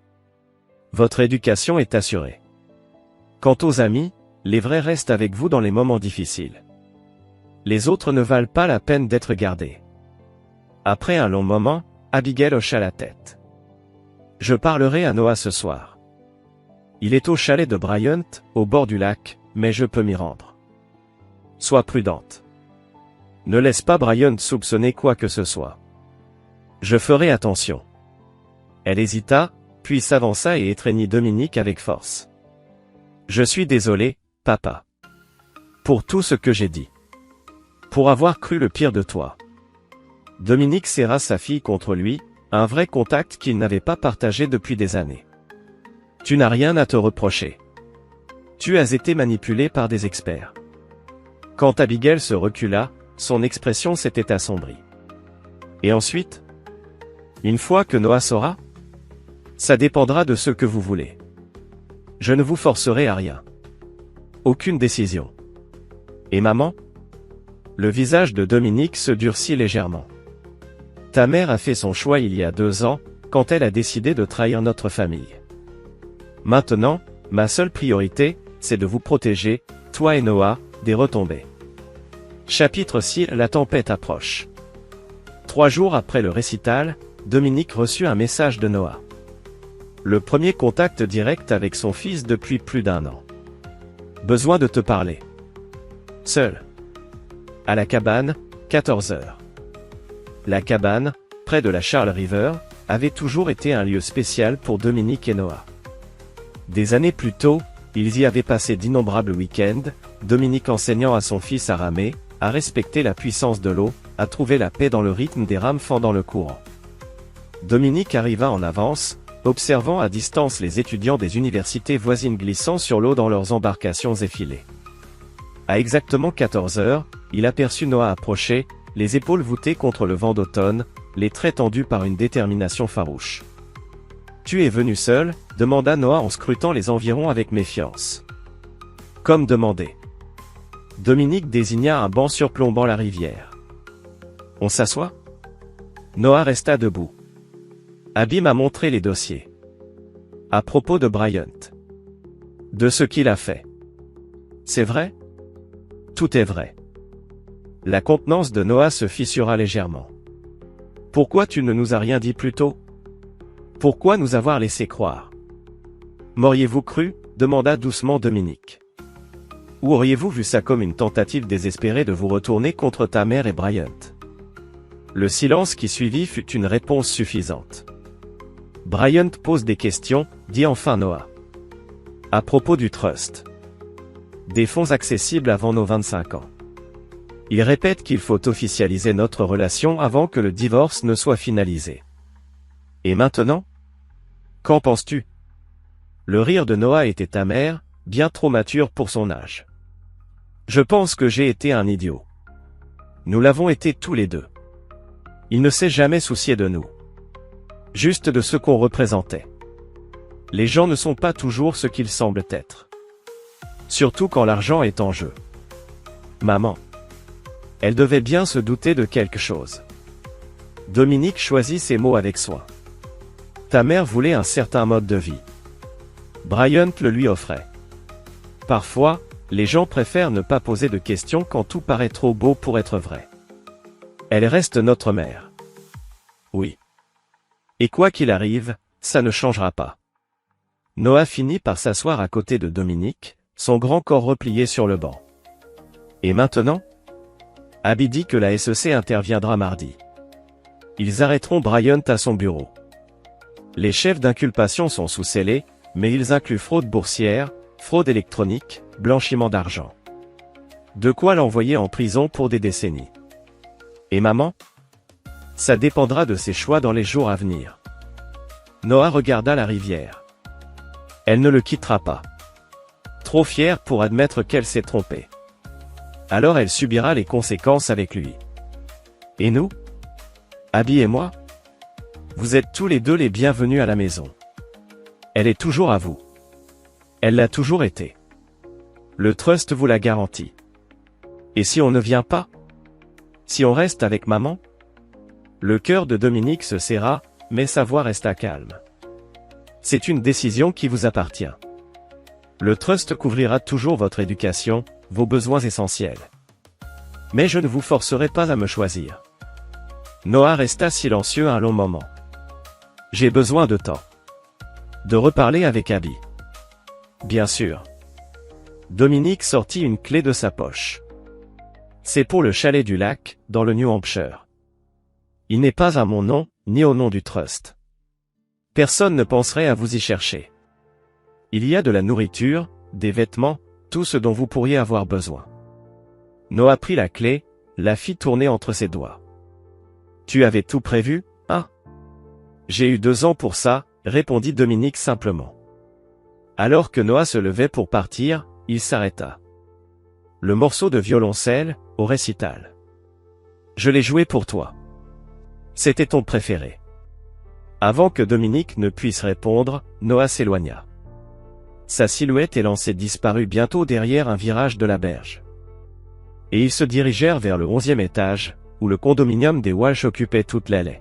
Votre éducation est assurée. Quant aux amis, les vrais restent avec vous dans les moments difficiles. Les autres ne valent pas la peine d'être gardés. Après un long moment, Abigail hocha la tête. Je parlerai à Noah ce soir. Il est au chalet de Bryant, au bord du lac, mais je peux m'y rendre. Sois prudente. Ne laisse pas Bryant soupçonner quoi que ce soit. Je ferai attention. Elle hésita, puis s'avança et étreignit Dominique avec force. Je suis désolé, papa. Pour tout ce que j'ai dit. Pour avoir cru le pire de toi. Dominique serra sa fille contre lui, un vrai contact qu'il n'avait pas partagé depuis des années. Tu n'as rien à te reprocher. Tu as été manipulé par des experts. Quand Abigail se recula, son expression s'était assombrie. Et ensuite? Une fois que Noah saura? Ça dépendra de ce que vous voulez. Je ne vous forcerai à rien. Aucune décision. Et maman? Le visage de Dominique se durcit légèrement. Ta mère a fait son choix il y a 2 ans, quand elle a décidé de trahir notre famille. Maintenant, ma seule priorité, c'est de vous protéger, toi et Noah, des retombées. Chapitre 6. La tempête approche. 3 jours après le récital, Dominique reçut un message de Noah. Le premier contact direct avec son fils depuis plus d'1 an. Besoin de te parler. Seul. À la cabane, 14 heures. La cabane, près de la Charles River, avait toujours été un lieu spécial pour Dominique et Noah. Des années plus tôt, ils y avaient passé d'innombrables week-ends, Dominique enseignant à son fils à ramer, à respecter la puissance de l'eau, à trouver la paix dans le rythme des rames fendant le courant. Dominique arriva en avance, observant à distance les étudiants des universités voisines glissant sur l'eau dans leurs embarcations effilées. À exactement 14 heures, il aperçut Noah approcher, les épaules voûtées contre le vent d'automne, les traits tendus par une détermination farouche. « Tu es venu seul ?» demanda Noah en scrutant les environs avec méfiance. Comme demandé. Dominique désigna un banc surplombant la rivière. « On s'assoit ?» Noah resta debout. Abby m'a montré les dossiers. À propos de Bryant. De ce qu'il a fait. C'est vrai ? Tout est vrai. La contenance de Noah se fissura légèrement. Pourquoi tu ne nous as rien dit plus tôt ? Pourquoi nous avoir laissé croire ? M'auriez-vous cru ? Demanda doucement Dominique. Ou auriez-vous vu ça comme une tentative désespérée de vous retourner contre ta mère et Bryant ? Le silence qui suivit fut une réponse suffisante. Bryant pose des questions, dit enfin Noah. À propos du trust. Des fonds accessibles avant nos 25 ans. Il répète qu'il faut officialiser notre relation avant que le divorce ne soit finalisé. Et maintenant ? Qu'en penses-tu ? Le rire de Noah était amer, bien trop mature pour son âge. Je pense que j'ai été un idiot. Nous l'avons été tous les deux. Il ne s'est jamais soucié de nous. Juste de ce qu'on représentait. Les gens ne sont pas toujours ce qu'ils semblent être. Surtout quand l'argent est en jeu. Maman. Elle devait bien se douter de quelque chose. Dominique choisit ses mots avec soin. Ta mère voulait un certain mode de vie. Bryant le lui offrait. Parfois, les gens préfèrent ne pas poser de questions quand tout paraît trop beau pour être vrai. Elle reste notre mère. Oui. Et quoi qu'il arrive, ça ne changera pas. Noah finit par s'asseoir à côté de Dominique, son grand corps replié sur le banc. Et maintenant ? Abby dit que la SEC interviendra mardi. Ils arrêteront Bryant à son bureau. Les chefs d'inculpation sont sous scellés, mais ils incluent fraude boursière, fraude électronique, blanchiment d'argent. De quoi l'envoyer en prison pour des décennies. Et maman ? Ça dépendra de ses choix dans les jours à venir. Noah regarda la rivière. Elle ne le quittera pas. Trop fière pour admettre qu'elle s'est trompée. Alors elle subira les conséquences avec lui. Et nous ? Abby et moi ? Vous êtes tous les deux les bienvenus à la maison. Elle est toujours à vous. Elle l'a toujours été. Le trust vous la garantit. Et si on ne vient pas ? Si on reste avec maman ? Le cœur de Dominique se serra, mais sa voix resta calme. C'est une décision qui vous appartient. Le trust couvrira toujours votre éducation, vos besoins essentiels. Mais je ne vous forcerai pas à me choisir. Noah resta silencieux un long moment. J'ai besoin de temps. De reparler avec Abby. Bien sûr. Dominique sortit une clé de sa poche. C'est pour le chalet du lac, dans le New Hampshire. Il n'est pas à mon nom, ni au nom du trust. Personne ne penserait à vous y chercher. Il y a de la nourriture, des vêtements, tout ce dont vous pourriez avoir besoin. Noah prit la clé, la fit tourner entre ses doigts. Tu avais tout prévu, hein ? J'ai eu 2 ans pour ça, répondit Dominique simplement. Alors que Noah se levait pour partir, il s'arrêta. Le morceau de violoncelle, au récital. Je l'ai joué pour toi. C'était ton préféré. Avant que Dominique ne puisse répondre, Noah s'éloigna. Sa silhouette élancée disparut bientôt derrière un virage de la berge. Et ils se dirigèrent vers le 11e étage, où le condominium des Walsh occupait toute l'allée.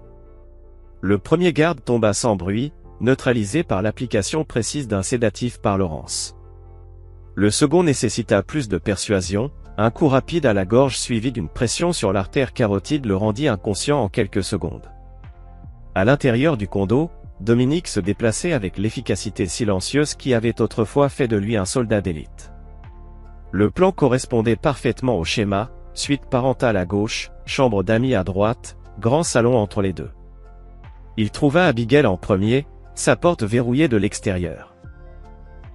Le premier garde tomba sans bruit, neutralisé par l'application précise d'un sédatif par Laurence. Le second nécessita plus de persuasion, un coup rapide à la gorge suivi d'une pression sur l'artère carotide le rendit inconscient en quelques secondes. À l'intérieur du condo, Dominique se déplaçait avec l'efficacité silencieuse qui avait autrefois fait de lui un soldat d'élite. Le plan correspondait parfaitement au schéma, suite parentale à gauche, chambre d'amis à droite, grand salon entre les deux. Il trouva Abigail en premier, sa porte verrouillée de l'extérieur.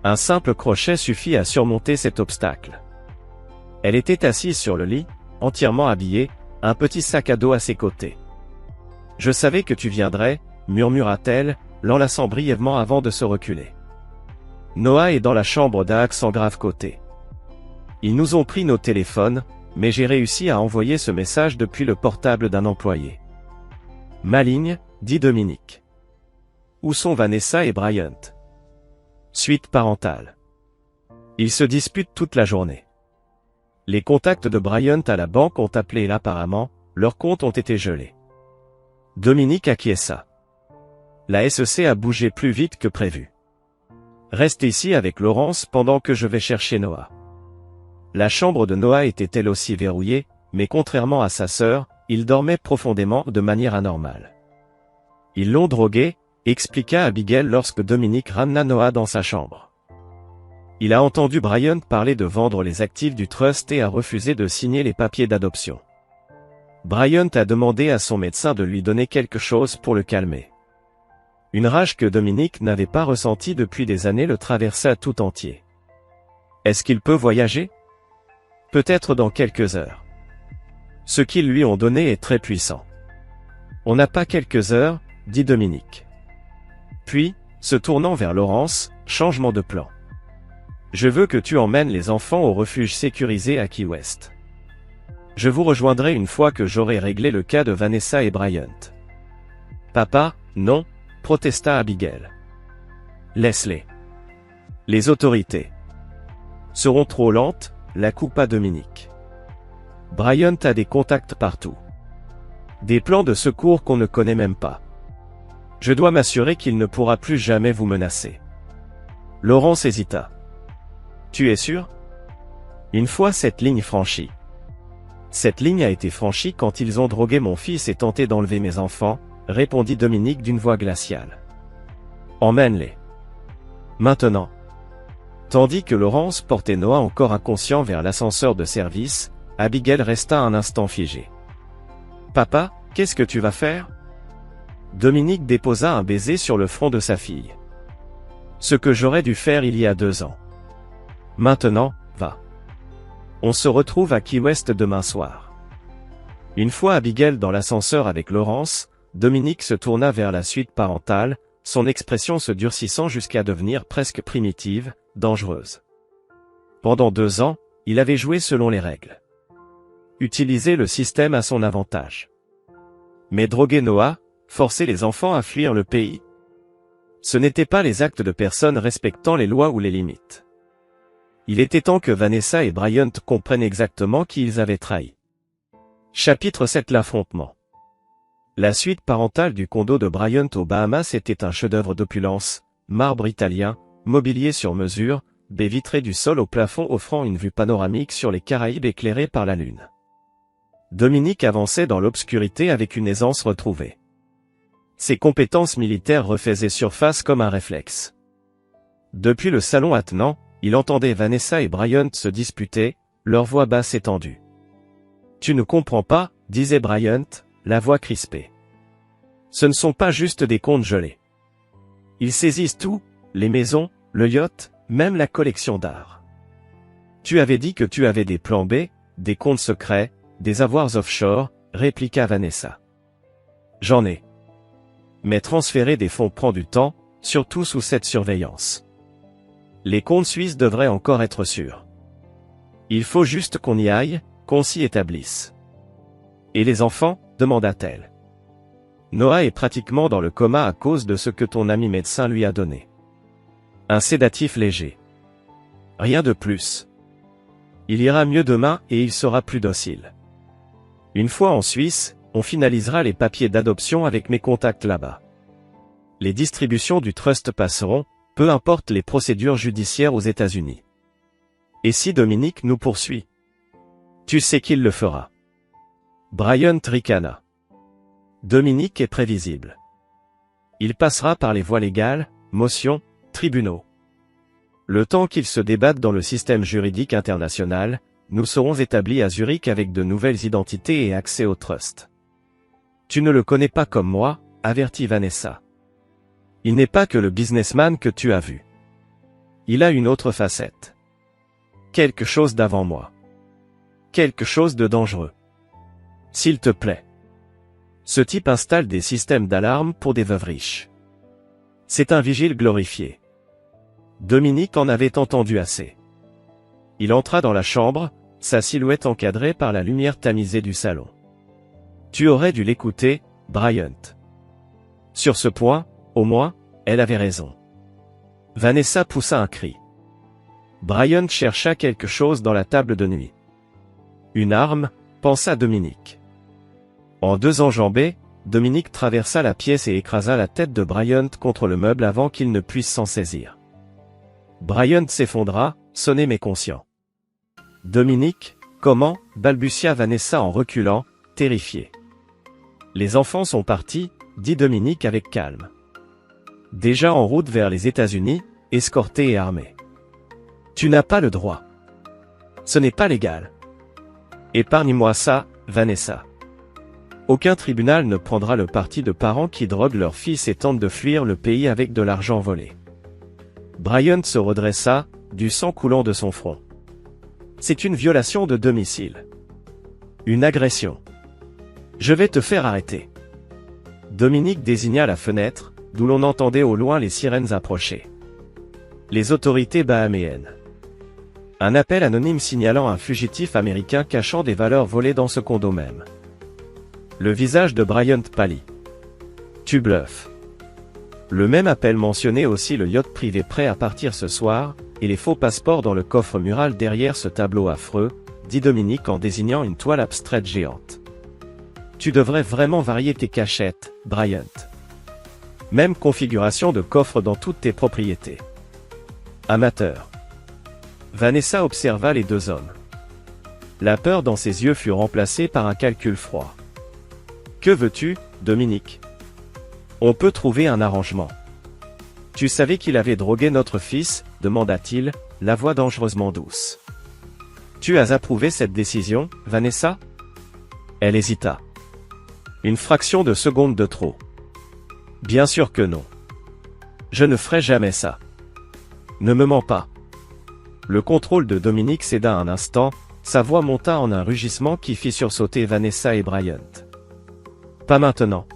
Un simple crochet suffit à surmonter cet obstacle. Elle était assise sur le lit, entièrement habillée, un petit sac à dos à ses côtés. « Je savais que tu viendrais, murmura-t-elle, l'enlaçant brièvement avant de se reculer. Noah est dans la chambre d'Aak sans grave côté. Ils nous ont pris nos téléphones, mais j'ai réussi à envoyer ce message depuis le portable d'un employé. Maligne, dit Dominique. Où sont Vanessa et Bryant? Suite parentale. Ils se disputent toute la journée. Les contacts de Bryant à la banque ont appelé et apparemment, leurs comptes ont été gelés. Dominique acquiesça. La SEC a bougé plus vite que prévu. Reste ici avec Laurence pendant que je vais chercher Noah. La chambre de Noah était elle aussi verrouillée, mais contrairement à sa sœur, il dormait profondément de manière anormale. Ils l'ont drogué, expliqua Abigail lorsque Dominique ramena Noah dans sa chambre. Il a entendu Bryant parler de vendre les actifs du trust et a refusé de signer les papiers d'adoption. Bryant a demandé à son médecin de lui donner quelque chose pour le calmer. Une rage que Dominique n'avait pas ressentie depuis des années le traversa tout entier. Est-ce qu'il peut voyager? Peut-être dans quelques heures. Ce qu'ils lui ont donné est très puissant. On n'a pas quelques heures, dit Dominique. Puis, se tournant vers Laurence, changement de plan. Je veux que tu emmènes les enfants au refuge sécurisé à Key West. Je vous rejoindrai une fois que j'aurai réglé le cas de Vanessa et Bryant. Papa, non, protesta Abigail. Laisse-les. Les autorités seront trop lentes, la coupa Dominique. Bryant a des contacts partout. Des plans de secours qu'on ne connaît même pas. Je dois m'assurer qu'il ne pourra plus jamais vous menacer. Laurence hésita. Tu es sûr? Une fois cette ligne franchie. Cette ligne a été franchie quand ils ont drogué mon fils et tenté d'enlever mes enfants, répondit Dominique d'une voix glaciale. Emmène-les. Maintenant. Tandis que Laurence portait Noah encore inconscient vers l'ascenseur de service, Abigail resta un instant figée. Papa, qu'est-ce que tu vas faire? Dominique déposa un baiser sur le front de sa fille. Ce que j'aurais dû faire il y a 2 ans. Maintenant, va. On se retrouve à Key West demain soir. Une fois Abigail dans l'ascenseur avec Laurence, Dominique se tourna vers la suite parentale, son expression se durcissant jusqu'à devenir presque primitive, dangereuse. Pendant 2 ans, il avait joué selon les règles. Utilisé le système à son avantage. Mais droguer Noah, forcer les enfants à fuir le pays. Ce n'étaient pas les actes de personnes respectant les lois ou les limites. Il était temps que Vanessa et Bryant comprennent exactement qui ils avaient trahi. Chapitre 7 L'affrontement. La suite parentale du condo de Bryant aux Bahamas était un chef-d'œuvre d'opulence, marbre italien, mobilier sur mesure, baies vitrées du sol au plafond offrant une vue panoramique sur les Caraïbes éclairées par la lune. Dominique avançait dans l'obscurité avec une aisance retrouvée. Ses compétences militaires refaisaient surface comme un réflexe. Depuis le salon attenant, il entendait Vanessa et Bryant se disputer, leur voix basse et tendue. « Tu ne comprends pas, disait Bryant, la voix crispée. Ce ne sont pas juste des comptes gelés. Ils saisissent tout, les maisons, le yacht, même la collection d'art. Tu avais dit que tu avais des plans B, des comptes secrets, des avoirs offshore, répliqua Vanessa. J'en ai. Mais transférer des fonds prend du temps, surtout sous cette surveillance. Les comptes suisses devraient encore être sûrs. Il faut juste qu'on y aille, qu'on s'y établisse. Et les enfants, demanda-t-elle. Noah est pratiquement dans le coma à cause de ce que ton ami médecin lui a donné. Un sédatif léger. Rien de plus. Il ira mieux demain et il sera plus docile. Une fois en Suisse, on finalisera les papiers d'adoption avec mes contacts là-bas. Les distributions du trust passeront, peu importe les procédures judiciaires aux États-Unis. Et si Dominique nous poursuit? Tu sais qu'il le fera. Bryant ricana. Dominique est prévisible. Il passera par les voies légales, motions, tribunaux. Le temps qu'ils se débattent dans le système juridique international, nous serons établis à Zurich avec de nouvelles identités et accès au trust. Tu ne le connais pas comme moi, avertit Vanessa. Il n'est pas que le businessman que tu as vu. Il a une autre facette. Quelque chose d'avant moi. Quelque chose de dangereux. S'il te plaît. Ce type installe des systèmes d'alarme pour des veuves riches. C'est un vigile glorifié. Dominique en avait entendu assez. Il entra dans la chambre, sa silhouette encadrée par la lumière tamisée du salon. Tu aurais dû l'écouter, Bryant. Sur ce point, au moins, elle avait raison. Vanessa poussa un cri. Bryant chercha quelque chose dans la table de nuit. Une arme, pensa Dominique. En deux enjambées, Dominique traversa la pièce et écrasa la tête de Bryant contre le meuble avant qu'il ne puisse s'en saisir. Bryant s'effondra, sonné mais conscient. Dominique, comment, balbutia Vanessa en reculant, terrifiée. Les enfants sont partis, dit Dominique avec calme. Déjà en route vers les États-Unis, escortés et armés. Tu n'as pas le droit. Ce n'est pas légal. Épargne-moi ça, Vanessa. Aucun tribunal ne prendra le parti de parents qui droguent leurs fils et tentent de fuir le pays avec de l'argent volé. Bryant se redressa, du sang coulant de son front. C'est une violation de domicile. Une agression. Je vais te faire arrêter. Dominique désigna la fenêtre, d'où l'on entendait au loin les sirènes approcher. Les autorités bahaméennes. Un appel anonyme signalant un fugitif américain cachant des valeurs volées dans ce condo même. Le visage de Bryant pâlit. Tu bluffes. Le même appel mentionnait aussi le yacht privé prêt à partir ce soir, et les faux passeports dans le coffre mural derrière ce tableau affreux, dit Dominique en désignant une toile abstraite géante. Tu devrais vraiment varier tes cachettes, Bryant. Même configuration de coffre dans toutes tes propriétés. Amateur. Vanessa observa les deux hommes. La peur dans ses yeux fut remplacée par un calcul froid. Que veux-tu, Dominique? On peut trouver un arrangement. Tu savais qu'il avait drogué notre fils, demanda-t-il, la voix dangereusement douce. Tu as approuvé cette décision, Vanessa? Elle hésita. Une fraction de seconde de trop. Bien sûr que non. Je ne ferai jamais ça. Ne me mens pas. Le contrôle de Dominique céda un instant, sa voix monta en un rugissement qui fit sursauter Vanessa et Bryant. Pas maintenant.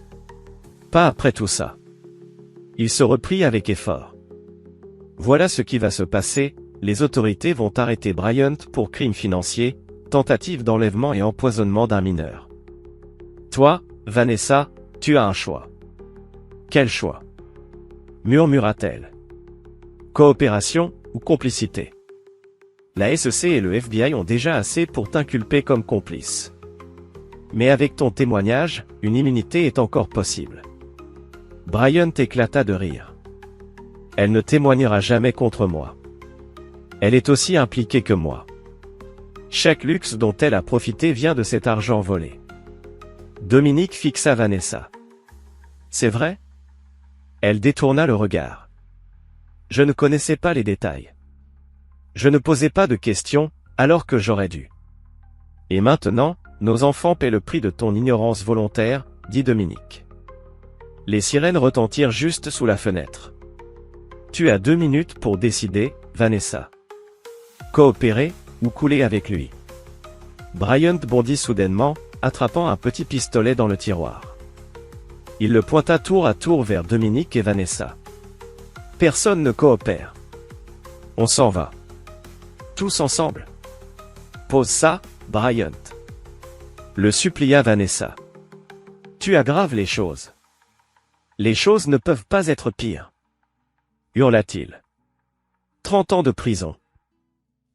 Pas après tout ça. Il se reprit avec effort. Voilà ce qui va se passer, les autorités vont arrêter Bryant pour crimes financiers, tentative d'enlèvement et empoisonnement d'un mineur. Toi, Vanessa, tu as un choix. Quel choix? Murmura-t-elle. Coopération ou complicité? La SEC et le FBI ont déjà assez pour t'inculper comme complice. Mais avec ton témoignage, une immunité est encore possible. Bryant éclata de rire. Elle ne témoignera jamais contre moi. Elle est aussi impliquée que moi. Chaque luxe dont elle a profité vient de cet argent volé. Dominique fixa Vanessa. C'est vrai? Elle détourna le regard. Je ne connaissais pas les détails. Je ne posais pas de questions, alors que j'aurais dû. Et maintenant, nos enfants paient le prix de ton ignorance volontaire, dit Dominique. Les sirènes retentirent juste sous la fenêtre. Tu as 2 minutes pour décider, Vanessa. Coopérer, ou couler avec lui. Bryant bondit soudainement, attrapant un petit pistolet dans le tiroir. Il le pointa tour à tour vers Dominique et Vanessa. Personne ne coopère. On s'en va. Tous ensemble. Pose ça, Bryant. Le supplia Vanessa. Tu aggraves les choses. Les choses ne peuvent pas être pires. Hurla-t-il. 30 ans de prison.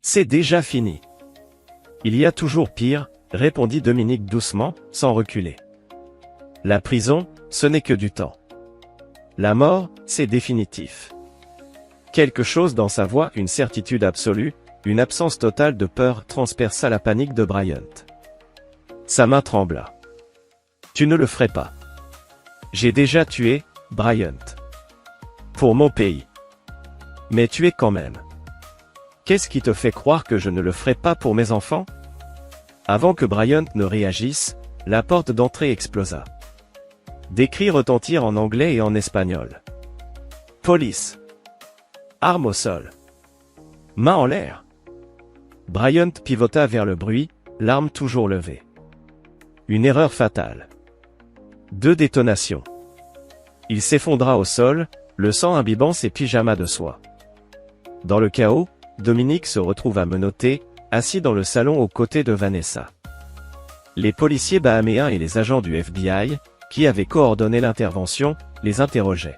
C'est déjà fini. Il y a toujours pire, répondit Dominique doucement, sans reculer. La prison, ce n'est que du temps. La mort, c'est définitif. Quelque chose dans sa voix, une certitude absolue, une absence totale de peur transperça la panique de Bryant. Sa main trembla. Tu ne le ferais pas. J'ai déjà tué, Bryant. Pour mon pays. Mais tué quand même. Qu'est-ce qui te fait croire que je ne le ferai pas pour mes enfants? Avant que Bryant ne réagisse, la porte d'entrée explosa. Des cris retentirent en anglais et en espagnol. Police. Arme au sol. Main en l'air. Bryant pivota vers le bruit, l'arme toujours levée. Une erreur fatale. 2 détonations. Il s'effondra au sol, le sang imbibant ses pyjamas de soie. Dans le chaos, Dominique se retrouva menotté, assis dans le salon aux côtés de Vanessa. Les policiers bahaméens et les agents du FBI, qui avaient coordonné l'intervention, les interrogeaient.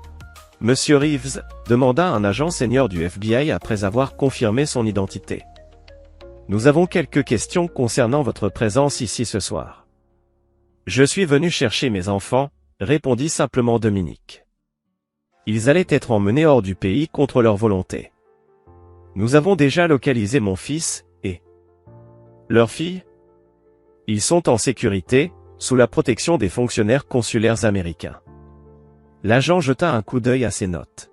« Monsieur Reeves » demanda un agent senior du FBI après avoir confirmé son identité. « Nous avons quelques questions concernant votre présence ici ce soir. » « Je suis venu chercher mes enfants », répondit simplement Dominique. Ils allaient être emmenés hors du pays contre leur volonté. Nous avons déjà localisé mon fils, et leur fille. Ils sont en sécurité, sous la protection des fonctionnaires consulaires américains. L'agent jeta un coup d'œil à ses notes.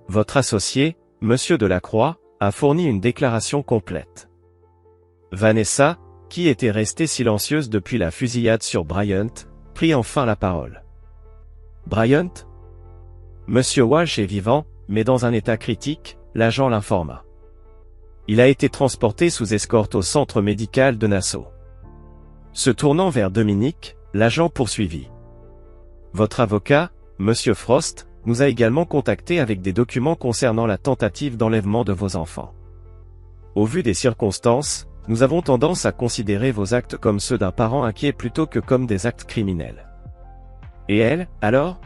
Votre associé, Monsieur Delacroix, a fourni une déclaration complète. Vanessa, qui était restée silencieuse depuis la fusillade sur Bryant, prit enfin la parole. Bryant? Monsieur Walsh est vivant, mais dans un état critique, l'agent l'informa. Il a été transporté sous escorte au centre médical de Nassau. Se tournant vers Dominique, l'agent poursuivit. Votre avocat, Monsieur Frost, nous a également contactés avec des documents concernant la tentative d'enlèvement de vos enfants. Au vu des circonstances, nous avons tendance à considérer vos actes comme ceux d'un parent inquiet plutôt que comme des actes criminels. Et elle, alors?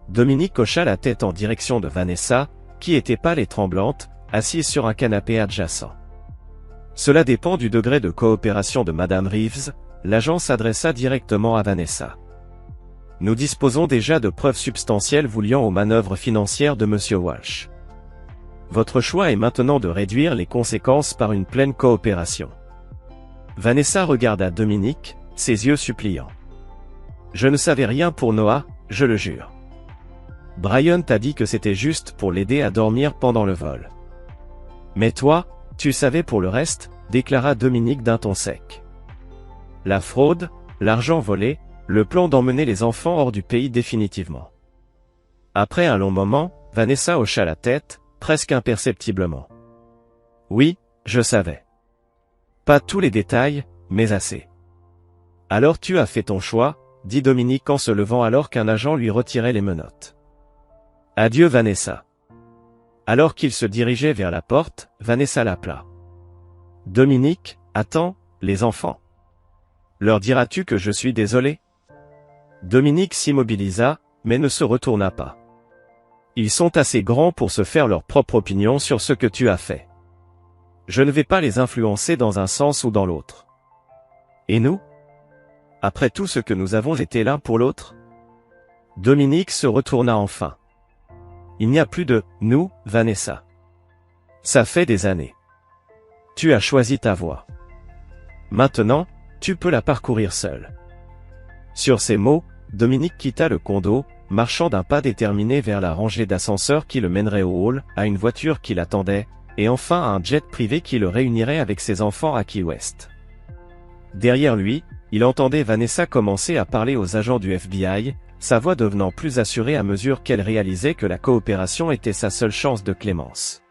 Dominique hocha la tête en direction de Vanessa, qui était pâle et tremblante, assise sur un canapé adjacent. Cela dépend du degré de coopération de Madame Reeves, l'agent s'adressa directement à Vanessa. Nous disposons déjà de preuves substantielles vous liant aux manœuvres financières de Monsieur Walsh. Votre choix est maintenant de réduire les conséquences par une pleine coopération. Vanessa regarda Dominique, ses yeux suppliants. Je ne savais rien pour Noah, je le jure. Bryant a dit que c'était juste pour l'aider à dormir pendant le vol. Mais toi, tu savais pour le reste, déclara Dominique d'un ton sec. La fraude, l'argent volé, le plan d'emmener les enfants hors du pays définitivement. Après un long moment, Vanessa hocha la tête, presque imperceptiblement. Oui, je savais. Pas tous les détails, mais assez. Alors tu as fait ton choix, dit Dominique en se levant alors qu'un agent lui retirait les menottes. Adieu Vanessa. Alors qu'il se dirigeait vers la porte, Vanessa l'appela. Dominique, attends, les enfants. Leur diras-tu que je suis désolé? Dominique s'immobilisa, mais ne se retourna pas. Ils sont assez grands pour se faire leur propre opinion sur ce que tu as fait. Je ne vais pas les influencer dans un sens ou dans l'autre. Et nous? Après tout ce que nous avons été l'un pour l'autre? Dominique se retourna enfin. Il n'y a plus de « nous », Vanessa. Ça fait des années. Tu as choisi ta voie. Maintenant, tu peux la parcourir seule. Sur ces mots, Dominique quitta le condo, marchant d'un pas déterminé vers la rangée d'ascenseurs qui le mènerait au hall, à une voiture qui l'attendait, et enfin à un jet privé qui le réunirait avec ses enfants à Key West. Derrière lui, il entendait Vanessa commencer à parler aux agents du FBI, sa voix devenant plus assurée à mesure qu'elle réalisait que la coopération était sa seule chance de clémence.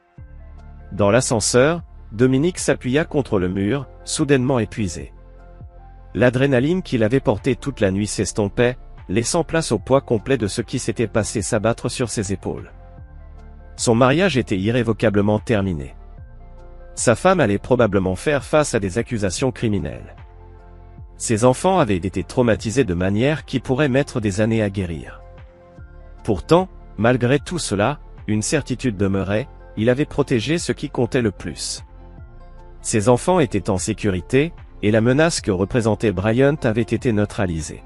Dans l'ascenseur, Dominique s'appuya contre le mur, soudainement épuisé. L'adrénaline qu'il avait portée toute la nuit s'estompait, laissant place au poids complet de ce qui s'était passé s'abattre sur ses épaules. Son mariage était irrévocablement terminé. Sa femme allait probablement faire face à des accusations criminelles. Ses enfants avaient été traumatisés de manière qui pourrait mettre des années à guérir. Pourtant, malgré tout cela, une certitude demeurait, il avait protégé ce qui comptait le plus. Ses enfants étaient en sécurité, et la menace que représentait Bryant avait été neutralisée.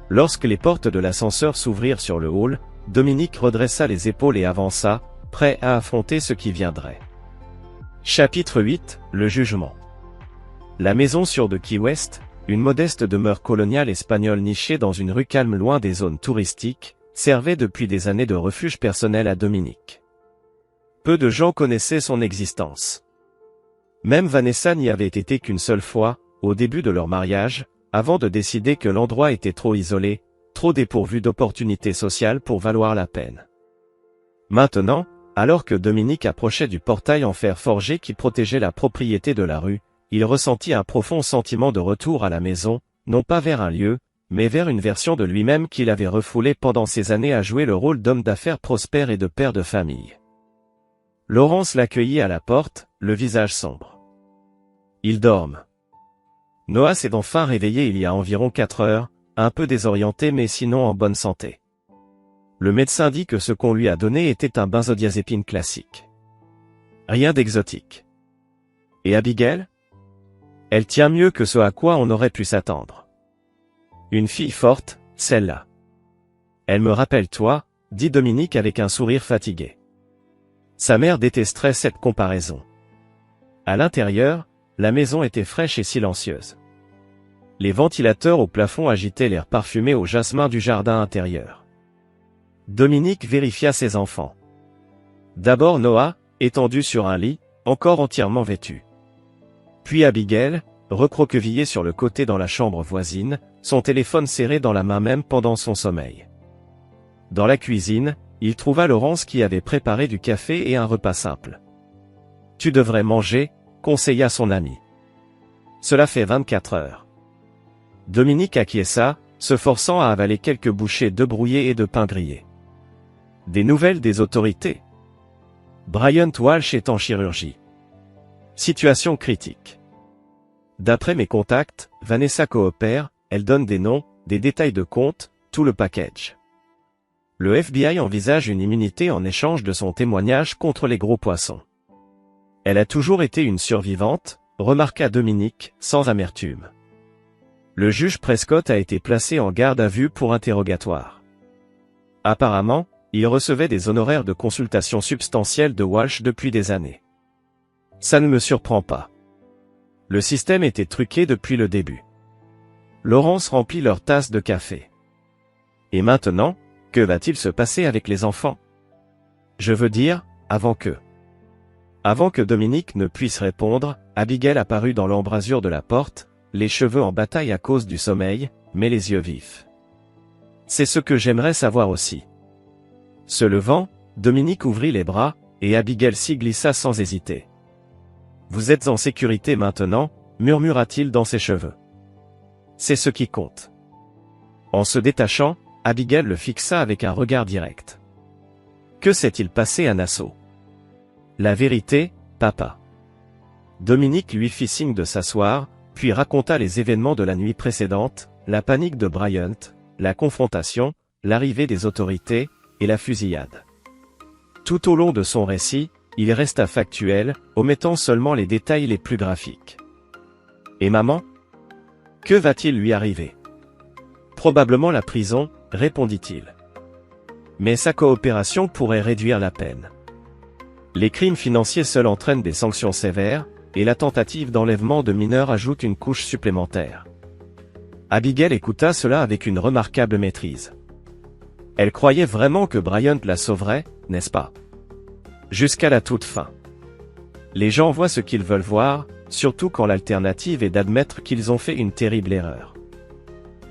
Lorsque les portes de l'ascenseur s'ouvrirent sur le hall, Dominique redressa les épaules et avança, prêt à affronter ce qui viendrait. Chapitre 8, le jugement. La maison sur de Key West, une modeste demeure coloniale espagnole nichée dans une rue calme loin des zones touristiques, servait depuis des années de refuge personnel à Dominique. Peu de gens connaissaient son existence. Même Vanessa n'y avait été qu'une seule fois, au début de leur mariage, avant de décider que l'endroit était trop isolé, trop dépourvu d'opportunités sociales pour valoir la peine. Maintenant, alors que Dominique approchait du portail en fer forgé qui protégeait la propriété de la rue, il ressentit un profond sentiment de retour à la maison, non pas vers un lieu, mais vers une version de lui-même qu'il avait refoulée pendant ces années à jouer le rôle d'homme d'affaires prospère et de père de famille. Laurence l'accueillit à la porte, le visage sombre. Ils dorment. Noah s'est enfin réveillé il y a environ 4 heures, un peu désorienté mais sinon en bonne santé. Le médecin dit que ce qu'on lui a donné était un benzodiazépine classique. Rien d'exotique. Et Abigail? Elle tient mieux que ce à quoi on aurait pu s'attendre. Une fille forte, celle-là. Elle me rappelle toi, dit Dominique avec un sourire fatigué. Sa mère détesterait cette comparaison. À l'intérieur, la maison était fraîche et silencieuse. Les ventilateurs au plafond agitaient l'air parfumé au jasmin du jardin intérieur. Dominique vérifia ses enfants. D'abord Noah, étendu sur un lit, encore entièrement vêtu. Puis Abigail, recroquevillée sur le côté dans la chambre voisine, son téléphone serré dans la main même pendant son sommeil. Dans la cuisine, il trouva Laurence qui avait préparé du café et un repas simple. « Tu devrais manger », conseilla son ami. « Cela fait 24 heures. » Dominique acquiesça, se forçant à avaler quelques bouchées d'œufs brouillés et de pain grillé. Des nouvelles des autorités. Bryant Walsh est en chirurgie. Situation critique. D'après mes contacts, Vanessa coopère, elle donne des noms, des détails de compte, tout le package. Le FBI envisage une immunité en échange de son témoignage contre les gros poissons. Elle a toujours été une survivante, remarqua Dominique, sans amertume. Le juge Prescott a été placé en garde à vue pour interrogatoire. Apparemment, il recevait des honoraires de consultation substantielle de Walsh depuis des années. Ça ne me surprend pas. Le système était truqué depuis le début. Laurence remplit leur tasse de café. Et maintenant, que va-t-il se passer avec les enfants? Je veux dire, avant que... Avant que Dominique ne puisse répondre, Abigail apparut dans l'embrasure de la porte, les cheveux en bataille à cause du sommeil, mais les yeux vifs. C'est ce que j'aimerais savoir aussi. Se levant, Dominique ouvrit les bras, et Abigail s'y glissa sans hésiter. Vous êtes en sécurité maintenant, murmura-t-il dans ses cheveux. C'est ce qui compte. En se détachant, Abigail le fixa avec un regard direct. Que s'est-il passé à Nassau? La vérité, papa. Dominique lui fit signe de s'asseoir, puis raconta les événements de la nuit précédente, la panique de Bryant, la confrontation, l'arrivée des autorités, et la fusillade. Tout au long de son récit, il resta factuel, omettant seulement les détails les plus graphiques. Et maman? Que va-t-il lui arriver? Probablement la prison, répondit-il. Mais sa coopération pourrait réduire la peine. Les crimes financiers seuls entraînent des sanctions sévères, et la tentative d'enlèvement de mineurs ajoute une couche supplémentaire. Abigail écouta cela avec une remarquable maîtrise. Elle croyait vraiment que Bryant la sauverait, n'est-ce pas? Jusqu'à la toute fin. Les gens voient ce qu'ils veulent voir, surtout quand l'alternative est d'admettre qu'ils ont fait une terrible erreur.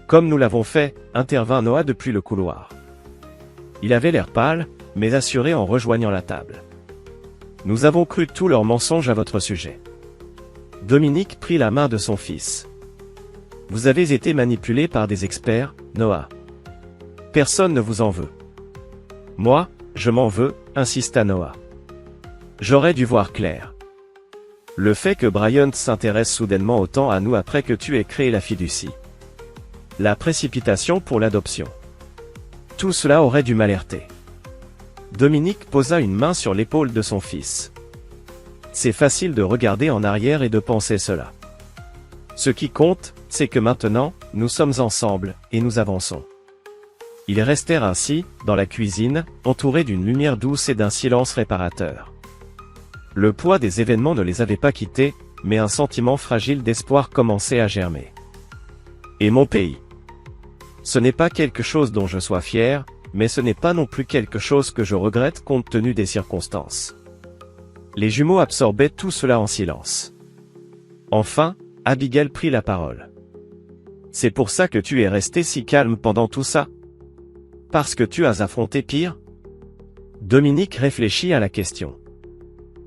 Comme nous l'avons fait, intervint Noah depuis le couloir. Il avait l'air pâle, mais assuré en rejoignant la table. Nous avons cru tous leurs mensonges à votre sujet. Dominique prit la main de son fils. Vous avez été manipulé par des experts, Noah. Personne ne vous en veut. Moi, je m'en veux, insista Noah. J'aurais dû voir clair. Le fait que Bryant s'intéresse soudainement autant à nous après que tu aies créé la fiducie. La précipitation pour l'adoption. Tout cela aurait dû m'alerter. Dominique posa une main sur l'épaule de son fils. C'est facile de regarder en arrière et de penser cela. Ce qui compte, c'est que maintenant, nous sommes ensemble, et nous avançons. Ils restèrent ainsi, dans la cuisine, entourés d'une lumière douce et d'un silence réparateur. Le poids des événements ne les avait pas quittés, mais un sentiment fragile d'espoir commençait à germer. Et mon pays. Ce n'est pas quelque chose dont je sois fier, mais ce n'est pas non plus quelque chose que je regrette compte tenu des circonstances. Les jumeaux absorbaient tout cela en silence. Enfin, Abigail prit la parole. C'est pour ça que tu es resté si calme pendant tout ça? Parce que tu as affronté pire? Dominique réfléchit à la question.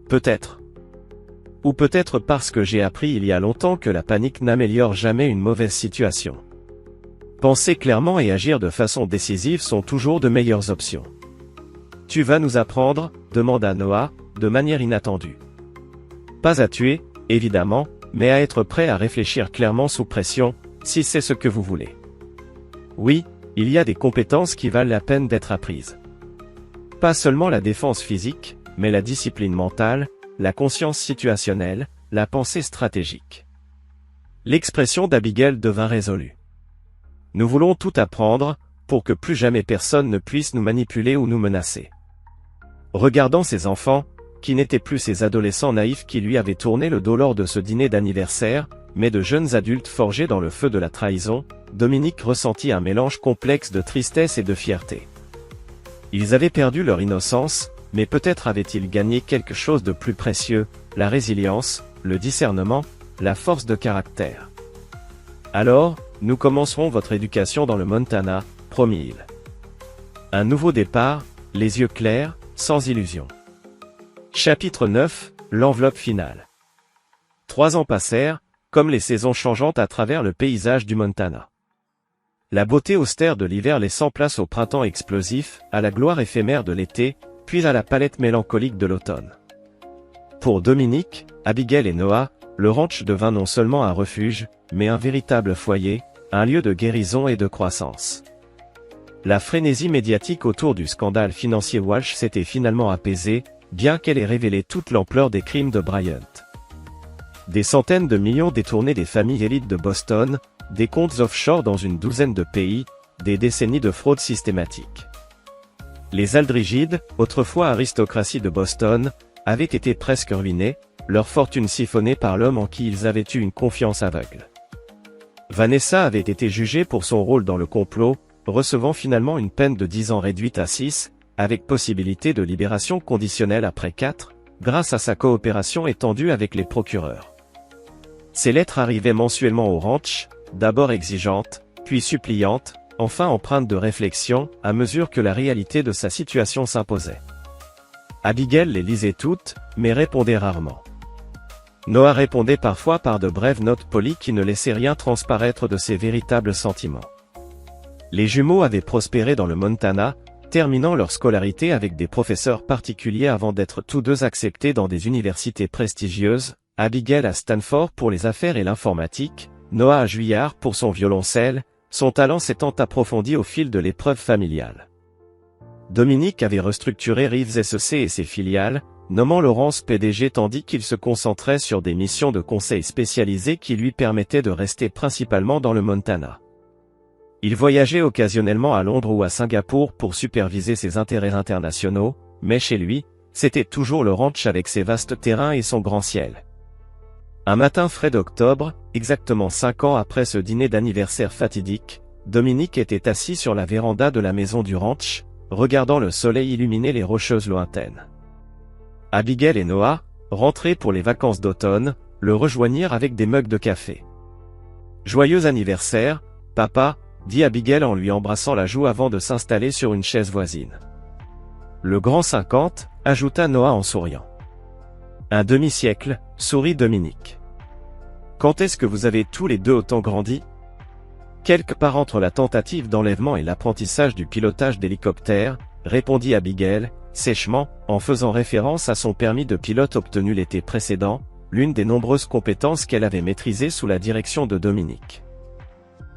Peut-être. Ou peut-être parce que j'ai appris il y a longtemps que la panique n'améliore jamais une mauvaise situation. Penser clairement et agir de façon décisive sont toujours de meilleures options. Tu vas nous apprendre, demanda Noah, de manière inattendue. Pas à tuer, évidemment, mais à être prêt à réfléchir clairement sous pression, si c'est ce que vous voulez. Oui, il y a des compétences qui valent la peine d'être apprises. Pas seulement la défense physique, mais la discipline mentale, la conscience situationnelle, la pensée stratégique. L'expression d'Abigail devint résolue. Nous voulons tout apprendre, pour que plus jamais personne ne puisse nous manipuler ou nous menacer. Regardant ses enfants, qui n'étaient plus ces adolescents naïfs qui lui avaient tourné le dos lors de ce dîner d'anniversaire, mais de jeunes adultes forgés dans le feu de la trahison, Dominique ressentit un mélange complexe de tristesse et de fierté. Ils avaient perdu leur innocence, mais peut-être avaient-ils gagné quelque chose de plus précieux, la résilience, le discernement, la force de caractère. Alors, nous commencerons votre éducation dans le Montana, promit-il. Un nouveau départ, les yeux clairs, sans illusion. Chapitre 9, l'enveloppe finale. 3 ans passèrent, comme les saisons changeantes à travers le paysage du Montana. La beauté austère de l'hiver laissant place au printemps explosif, à la gloire éphémère de l'été, puis à la palette mélancolique de l'automne. Pour Dominique, Abigail et Noah, le ranch devint non seulement un refuge, mais un véritable foyer, un lieu de guérison et de croissance. La frénésie médiatique autour du scandale financier Walsh s'était finalement apaisée, bien qu'elle ait révélé toute l'ampleur des crimes de Bryant. Des centaines de millions détournés des familles élites de Boston, des comptes offshore dans une douzaine de pays, des décennies de fraude systématique. Les Aldrigides, autrefois aristocratie de Boston, avaient été presque ruinés, leur fortune siphonnée par l'homme en qui ils avaient eu une confiance aveugle. Vanessa avait été jugée pour son rôle dans le complot, recevant finalement une peine de 10 ans réduite à 6, avec possibilité de libération conditionnelle après 4, grâce à sa coopération étendue avec les procureurs. Ces lettres arrivaient mensuellement au ranch, d'abord exigeantes, puis suppliantes, enfin empreintes de réflexion, à mesure que la réalité de sa situation s'imposait. Abigail les lisait toutes, mais répondait rarement. Noah répondait parfois par de brèves notes polies qui ne laissaient rien transparaître de ses véritables sentiments. Les jumeaux avaient prospéré dans le Montana, terminant leur scolarité avec des professeurs particuliers avant d'être tous deux acceptés dans des universités prestigieuses, Abigail à Stanford pour les affaires et l'informatique, Noah à Juilliard pour son violoncelle, son talent s'étant approfondi au fil de l'épreuve familiale. Dominique avait restructuré Reeves SEC et ses filiales, nommant Laurence PDG tandis qu'il se concentrait sur des missions de conseil spécialisées qui lui permettaient de rester principalement dans le Montana. Il voyageait occasionnellement à Londres ou à Singapour pour superviser ses intérêts internationaux, mais chez lui, c'était toujours le ranch avec ses vastes terrains et son grand ciel. Un matin frais d'octobre, exactement 5 ans après ce dîner d'anniversaire fatidique, Dominique était assis sur la véranda de la maison du ranch, regardant le soleil illuminer les rocheuses lointaines. Abigail et Noah, rentrés pour les vacances d'automne, le rejoignirent avec des mugs de café. « Joyeux anniversaire, papa !» dit Abigail en lui embrassant la joue avant de s'installer sur une chaise voisine. « Le grand 50, ajouta Noah en souriant. « Un demi-siècle, sourit Dominique. « Quand est-ce que vous avez tous les deux autant grandi ?» Quelque part entre la tentative d'enlèvement et l'apprentissage du pilotage d'hélicoptère, répondit Abigail, sèchement, en faisant référence à son permis de pilote obtenu l'été précédent, l'une des nombreuses compétences qu'elle avait maîtrisées sous la direction de Dominique.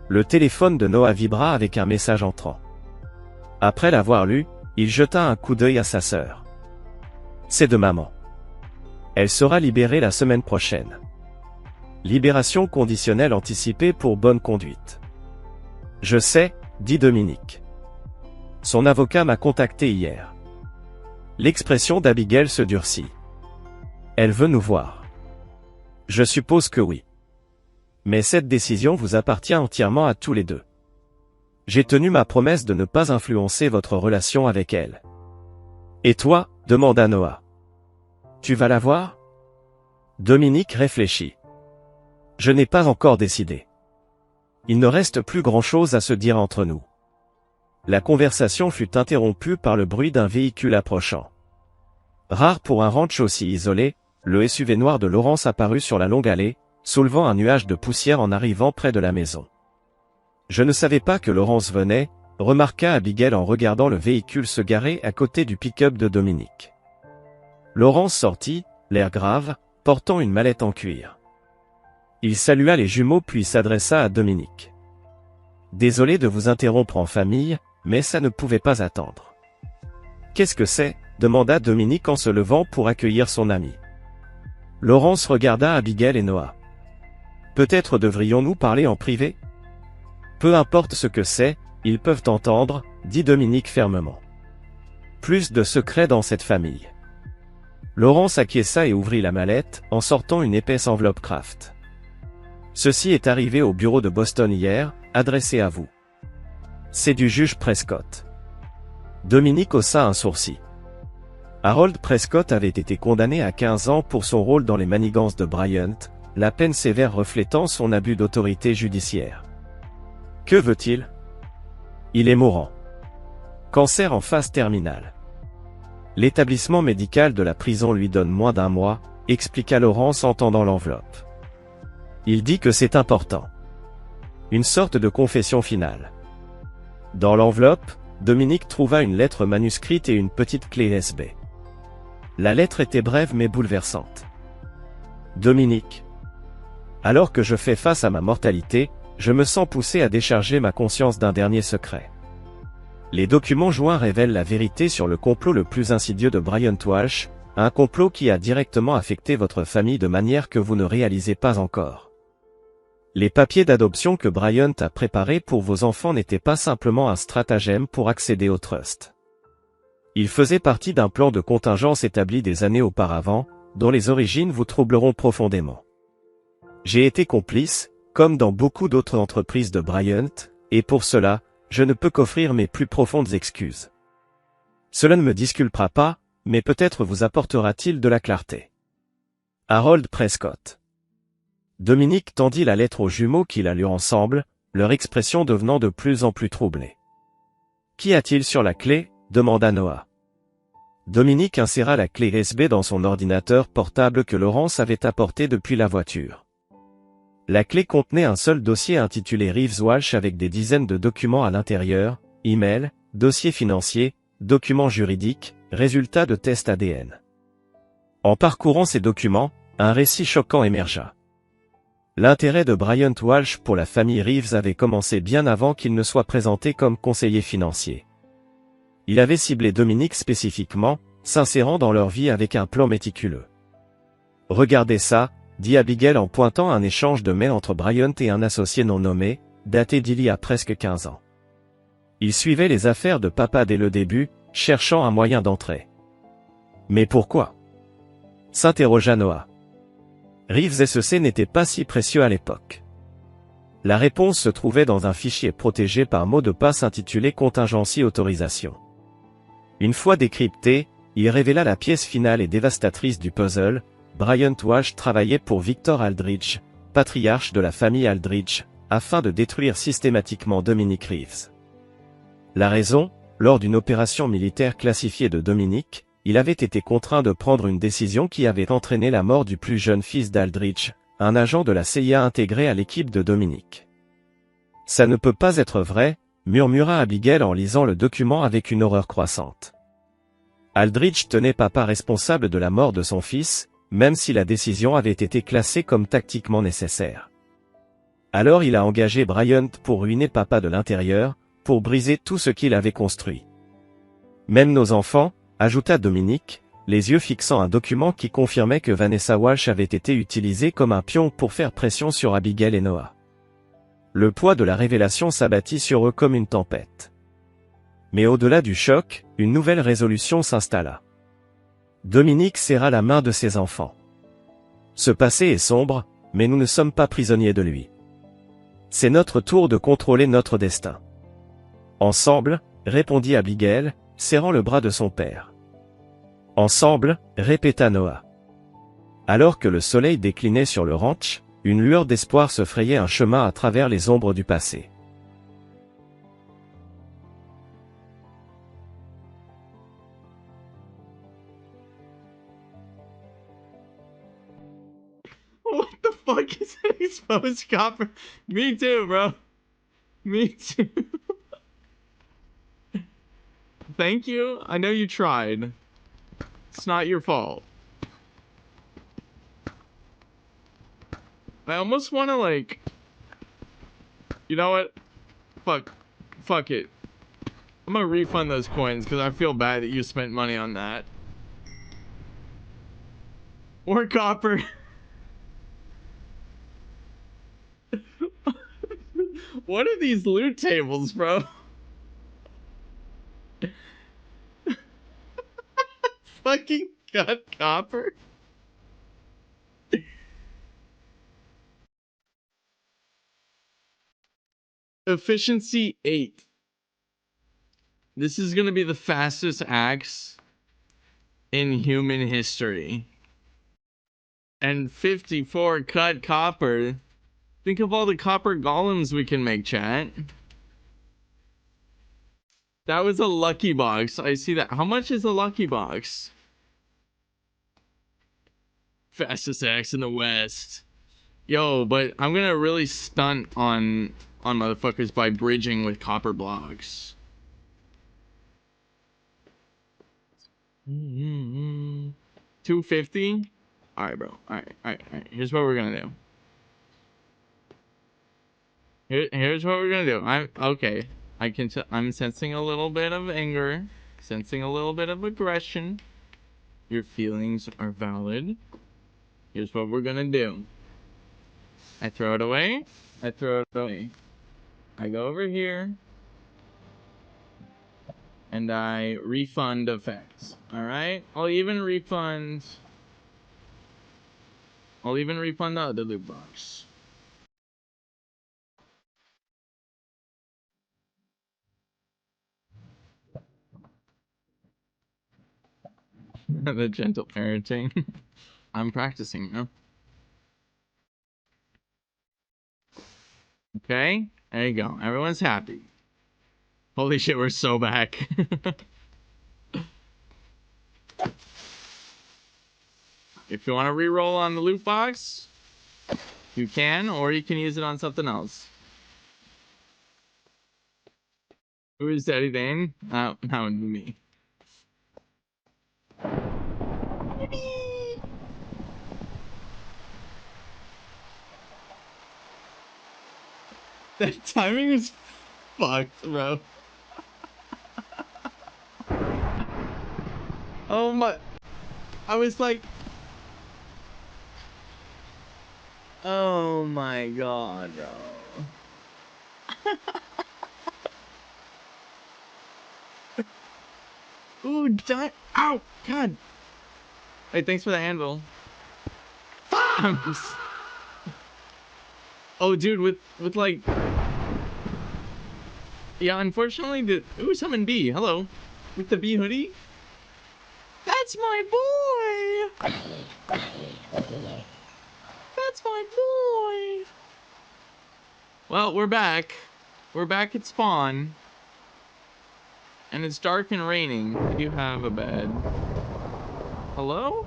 Le téléphone de Noah vibra avec un message entrant. Après l'avoir lu, il jeta un coup d'œil à sa sœur. « C'est de maman. Elle sera libérée la semaine prochaine. Libération conditionnelle anticipée pour bonne conduite. » « Je sais, » dit Dominique. « Son avocat m'a contacté hier. » L'expression d'Abigail se durcit. « Elle veut nous voir. »« Je suppose que oui. Mais cette décision vous appartient entièrement à tous les deux. J'ai tenu ma promesse de ne pas influencer votre relation avec elle. »« Et toi ?» demanda Noah. « Tu vas la voir ?» Dominique réfléchit. « Je n'ai pas encore décidé. Il ne reste plus grand-chose à se dire entre nous. » La conversation fut interrompue par le bruit d'un véhicule approchant. Rare pour un ranch aussi isolé, le SUV noir de Laurence apparut sur la longue allée, soulevant un nuage de poussière en arrivant près de la maison. Je ne savais pas que Laurence venait, remarqua Abigail en regardant le véhicule se garer à côté du pick-up de Dominique. Laurence sortit, l'air grave, portant une mallette en cuir. Il salua les jumeaux puis s'adressa à Dominique. « Désolé de vous interrompre en famille, mais ça ne pouvait pas attendre. »« Qu'est-ce que c'est ?» demanda Dominique en se levant pour accueillir son ami. Laurence regarda Abigail et Noah. « Peut-être devrions-nous parler en privé ? » « Peu importe ce que c'est, ils peuvent entendre, » dit Dominique fermement. « Plus de secrets dans cette famille. » Laurence acquiesça et ouvrit la mallette, en sortant une épaisse enveloppe Kraft. « Ceci est arrivé au bureau de Boston hier, adressé à vous. C'est du juge Prescott. » Dominique haussa un sourcil. Harold Prescott avait été condamné à 15 ans pour son rôle dans les manigances de Bryant, la peine sévère reflétant son abus d'autorité judiciaire. Que veut-il ? Il est mourant. Cancer en phase terminale. L'établissement médical de la prison lui donne moins d'1 mois, expliqua Laurence en tendant l'enveloppe. Il dit que c'est important. Une sorte de confession finale. Dans l'enveloppe, Dominique trouva une lettre manuscrite et une petite clé USB. La lettre était brève mais bouleversante. Dominique. Alors que je fais face à ma mortalité, je me sens poussé à décharger ma conscience d'un dernier secret. Les documents joints révèlent la vérité sur le complot le plus insidieux de Bryant Walsh, un complot qui a directement affecté votre famille de manière que vous ne réalisez pas encore. Les papiers d'adoption que Bryant a préparés pour vos enfants n'étaient pas simplement un stratagème pour accéder au trust. Ils faisaient partie d'un plan de contingence établi des années auparavant, dont les origines vous troubleront profondément. J'ai été complice, comme dans beaucoup d'autres entreprises de Bryant, et pour cela, je ne peux qu'offrir mes plus profondes excuses. Cela ne me disculpera pas, mais peut-être vous apportera-t-il de la clarté. Harold Prescott. Dominique tendit la lettre aux jumeaux qui la lurent ensemble, leur expression devenant de plus en plus troublée. « Qu'y a-t-il sur la clé ?» demanda Noah. Dominique inséra la clé USB dans son ordinateur portable que Laurence avait apporté depuis la voiture. La clé contenait un seul dossier intitulé Reeves Walsh avec des dizaines de documents à l'intérieur, emails, dossiers financiers, documents juridiques, résultats de tests ADN. En parcourant ces documents, un récit choquant émergea. L'intérêt de Bryant Walsh pour la famille Reeves avait commencé bien avant qu'il ne soit présenté comme conseiller financier. Il avait ciblé Dominique spécifiquement, s'insérant dans leur vie avec un plan méticuleux. « Regardez ça », dit Abigail en pointant un échange de mails entre Bryant et un associé non nommé, daté d'il y a presque 15 ans. Il suivait les affaires de papa dès le début, cherchant un moyen d'entrer. « Mais pourquoi ?» s'interrogea Noah. Reeves SEC n'était pas si précieux à l'époque. La réponse se trouvait dans un fichier protégé par mot de passe intitulé Contingency Autorisation. Une fois décrypté, il révéla la pièce finale et dévastatrice du puzzle. Bryant Walsh travaillait pour Victor Aldridge, patriarche de la famille Aldridge, afin de détruire systématiquement Dominique Reeves. La raison, lors d'une opération militaire classifiée de Dominique, il avait été contraint de prendre une décision qui avait entraîné la mort du plus jeune fils d'Aldridge, un agent de la CIA intégré à l'équipe de Dominique. « Ça ne peut pas être vrai », murmura Abigail en lisant le document avec une horreur croissante. Aldridge tenait papa responsable de la mort de son fils, même si la décision avait été classée comme tactiquement nécessaire. Alors il a engagé Bryant pour ruiner papa de l'intérieur, pour briser tout ce qu'il avait construit. Même nos enfants, ajouta Dominique, les yeux fixant un document qui confirmait que Vanessa Walsh avait été utilisée comme un pion pour faire pression sur Abigail et Noah. Le poids de la révélation s'abattit sur eux comme une tempête. Mais au-delà du choc, une nouvelle résolution s'installa. Dominique serra la main de ses enfants. Ce passé est sombre, mais nous ne sommes pas prisonniers de lui. C'est notre tour de contrôler notre destin. Ensemble, répondit Abigail, serrant le bras de son père. Ensemble, répéta Noah. Alors que le soleil déclinait sur le ranch, une lueur d'espoir se frayait un chemin à travers les ombres du passé. fuck is an exposed copper? Me too, bro. Me too. Thank you. I know you tried. It's not your fault. I almost want to, like... You know what? Fuck it. I'm gonna refund those coins because I feel bad that you spent money on that. Or copper. What are these loot tables, bro? Fucking got copper. Efficiency 8. This is gonna be the fastest axe in human history. And 54 cut copper. Think of all the copper golems we can make, chat. That was a lucky box. I see that. How much is a lucky box? Fastest axe in the West. Yo, but I'm gonna really stunt on motherfuckers by bridging with copper blocks. 250? Alright, bro. Alright. Here's what we're gonna do. Here's what we're gonna do. Okay. I'm sensing a little bit of anger, sensing a little bit of aggression. Your feelings are valid. Here's what we're gonna do. I throw it away. I throw it away. I go over here. And I refund effects. Alright? I'll even refund the other loot box. The gentle parenting. I'm practicing now. Okay, there you go. Everyone's happy. Holy shit, we're so back. If you want to reroll on the loot box, you can, or you can use it on something else. Who is Daddy Dane? That would be me. That timing is fucked, bro. Oh my... I was like... Oh my god, bro. Ooh, ow! God! Hey, thanks for the handle. Oh, dude, with like... Yeah, unfortunately, ooh, summon B. Hello. With the B hoodie? That's my boy! That's my boy! Well, we're back. We're back at spawn. And it's dark and raining. I do have a bed. Hello?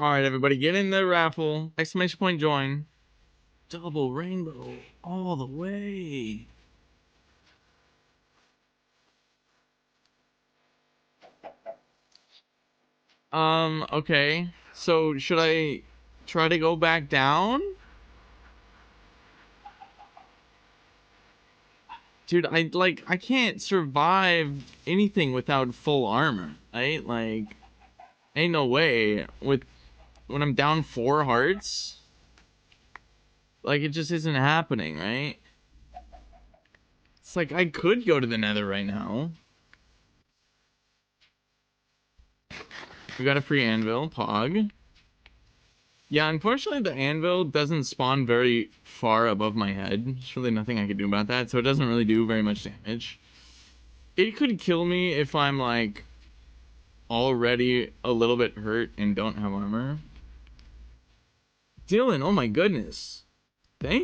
Alright, everybody, get in the raffle. Exclamation point join. Double rainbow all the way. Okay. So, should I try to go back down? Dude, I can't survive anything without full armor, right? Like, ain't no way. When I'm down 4 hearts, like, it just isn't happening, right? It's like, I could go to the nether right now. We got a free anvil, Pog. Yeah, unfortunately the anvil doesn't spawn very far above my head. There's really nothing I can do about that, so it doesn't really do very much damage. It could kill me if I'm, like, already a little bit hurt and don't have armor. Dylan, oh my goodness.